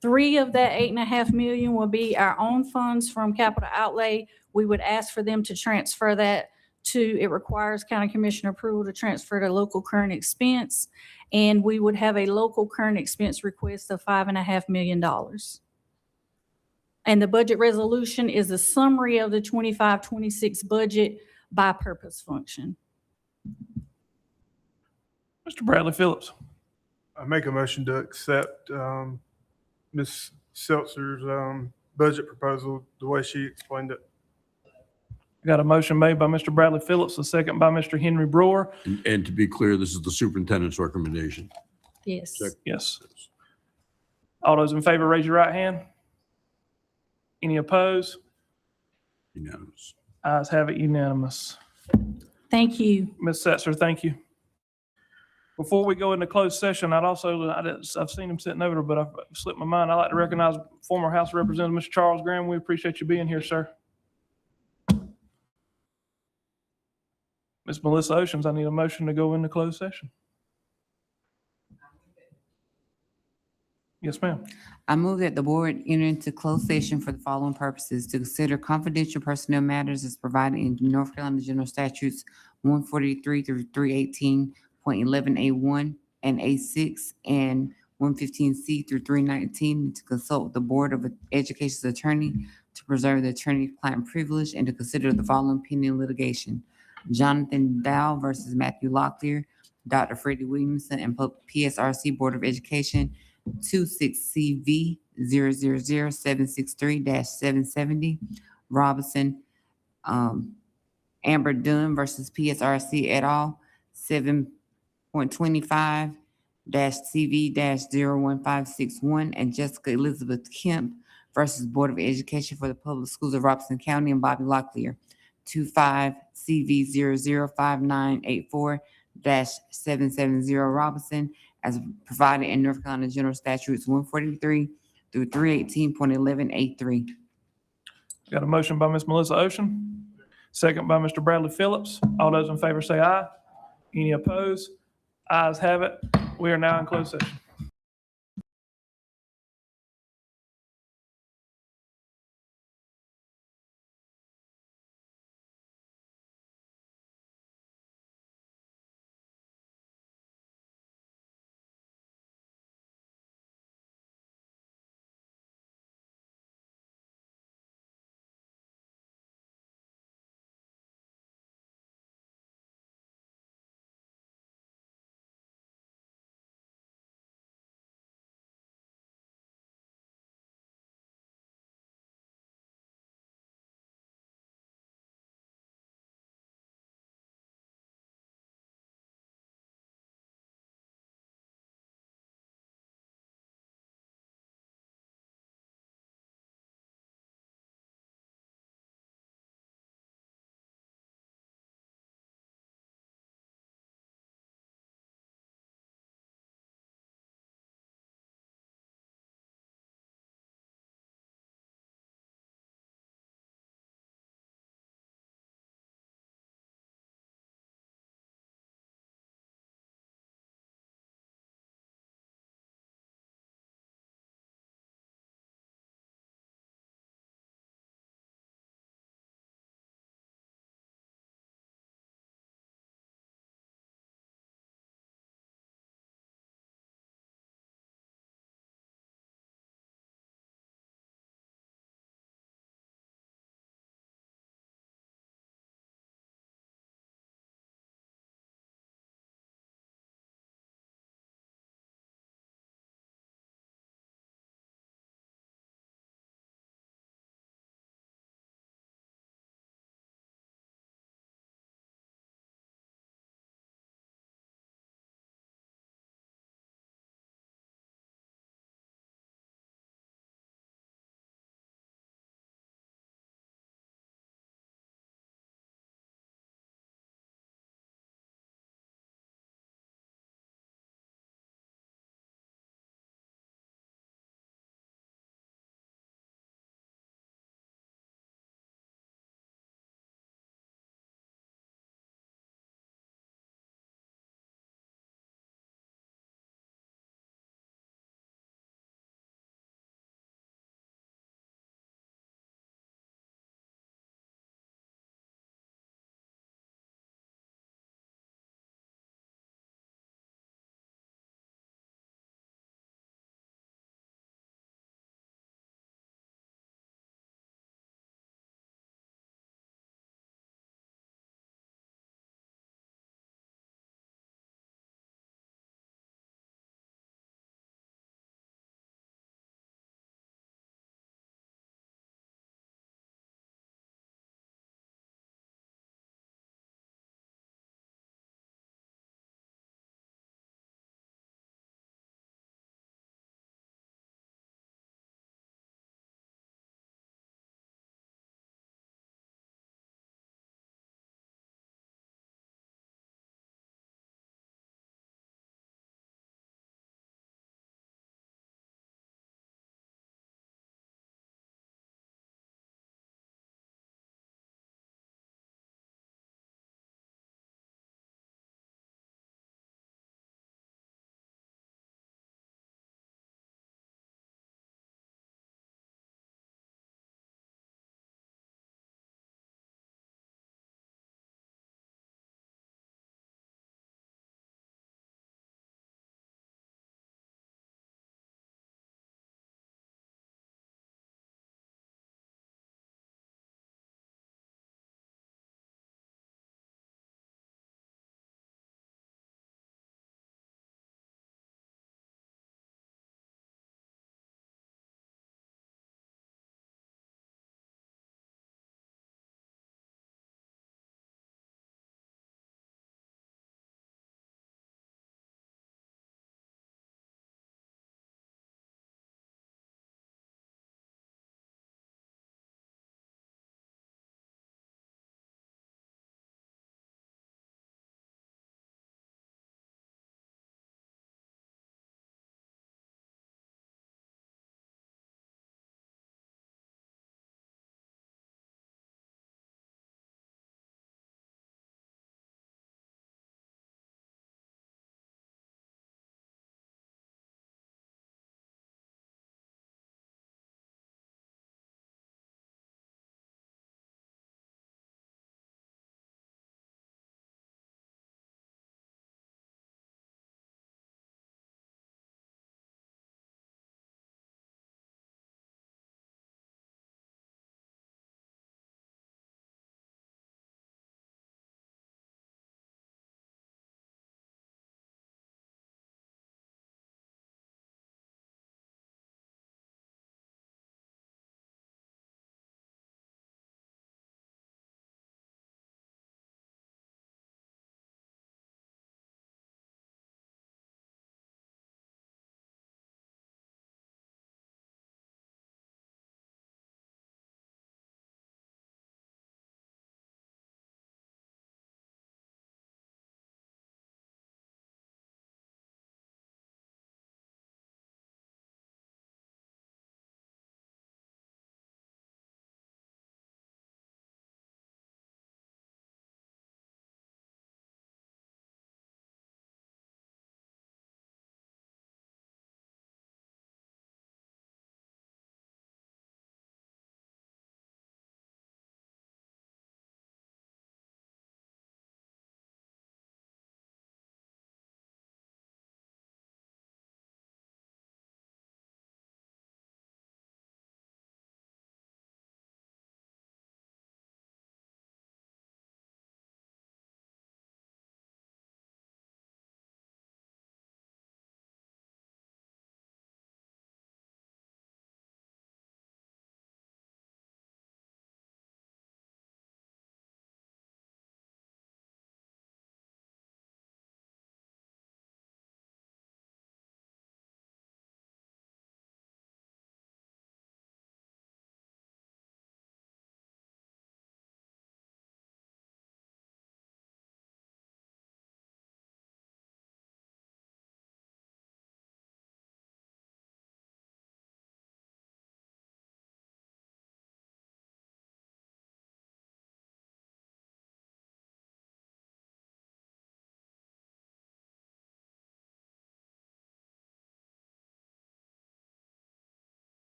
3 of that $8.5 million will be our own funds from capital outlay. We would ask for them to transfer that it requires county commissioner approval to transfer to local current expense. And we would have a local current expense request of $5.5 million. And the budget resolution is a summary of the 25-26 budget by purpose function. Mr. Bradley Phillips. I make a motion to accept Ms. Seltzer's budget proposal the way she explained it. Got a motion made by Mr. Bradley Phillips, a second by Mr. Henry Brewer. And to be clear, this is the superintendent's recommendation. Yes. Yes. All those in favor, raise your right hand. Any opposed? Unanimous. Ayes have it, unanimous. Thank you. Ms. Setzer, thank you. Before we go into closed session, I've seen him sitting over there, but I've slipped my mind. I'd like to recognize former House Representative, Mr. Charles Graham. We appreciate you being here, sir. Ms. Melissa Oceans, I need a motion to go into closed session. Yes, ma'am. I move that the board enter into closed session for the following purposes: to consider confidential personnel matters as provided in North Carolina General Statutes 143 through 318.11A1 and A6 and 115C through 319, to consult with the Board of Education's attorney to preserve the attorney-client privilege, and to consider the following pending litigation: Jonathan Dow versus Matthew Locklear, Dr. Freddie Williamson, and PSRC Board of Education 26CV 000-763-770. Robeson, Amber Dunn versus PSRC et al. 7.25-CV-01561, and Jessica Elizabeth Kemp versus Board of Education for the Public Schools of Robeson County and Bobby Locklear 25-CV-005984-770 Robeson, as provided in North Carolina General Statutes 143 through 318.11A3. Got a motion by Ms. Melissa Ocean, second by Mr. Bradley Phillips. All those in favor say aye. Any opposed? Ayes have it. We are now in closed session.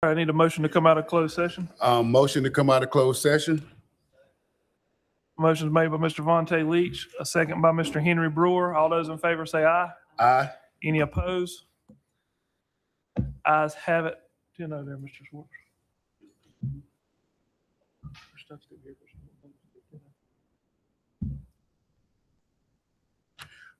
right, I need a motion to come out of closed session. Motion to come out of closed session. Motion is made by Mr. Vontae Leach, a second by Mr. Henry Brewer. All those in favor say aye. Aye. Any opposed? Ayes have it. 10-0 there, Mr. Schwartz.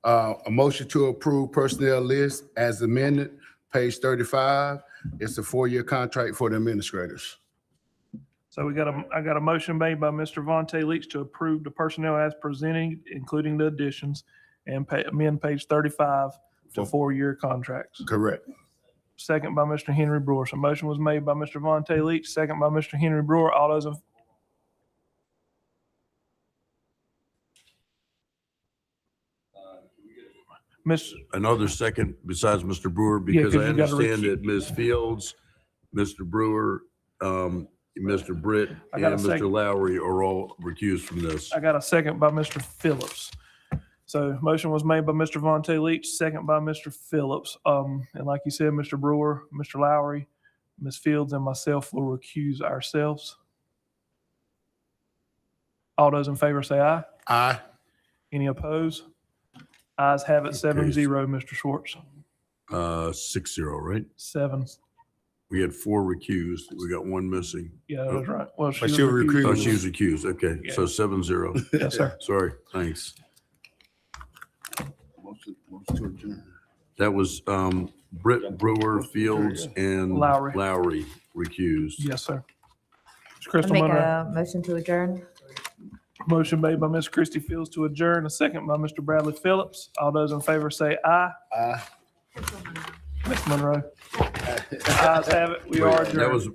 A motion to approve personnel list as amended, page 35. It's a 4-year contract for the administrators. So I got a motion made by Mr. Vontae Leach to approve the personnel as presented, including the additions, and amend page 35 to 4-year contracts. Correct. Second by Mr. Henry Brewer. So motion was made by Mr. Vontae Leach, second by Mr. Henry Brewer. All those in Miss, Another second besides Mr. Brewer, Yeah, because 'cause I you gotta understand recuse- that Ms. Fields, Mr. Brewer, Mr. Britt, I and got a Mr. second. Lowry are all recused from this. I got a second by Mr. Phillips. So motion was made by Mr. Vontae Leach, second by Mr. Phillips. And like you said, Mr. Brewer, Mr. Lowry, Ms. Fields, and myself will recuse ourselves. All those in favor say aye. Aye. Any opposed? Ayes have it, 7-0, Mr. Schwartz. 6-0, right? 7. We had 4 recused. We got 1 missing. Yeah, that was right. Well, But she was Oh, recused. she was recused. Okay, so 7-0. Yes, sir. Sorry, thanks. Motion to adjourn. That was Britt, Brewer, Fields, and Lowry. recused. Yes, sir. Ms. I Crystal make Monroe. a motion to adjourn. Motion made by Ms. Christie Fields to adjourn, a second by Mr. Bradley Phillips. All those in favor say aye. Aye. Ms. Monroe. Ayes have it. We are That adjourned. was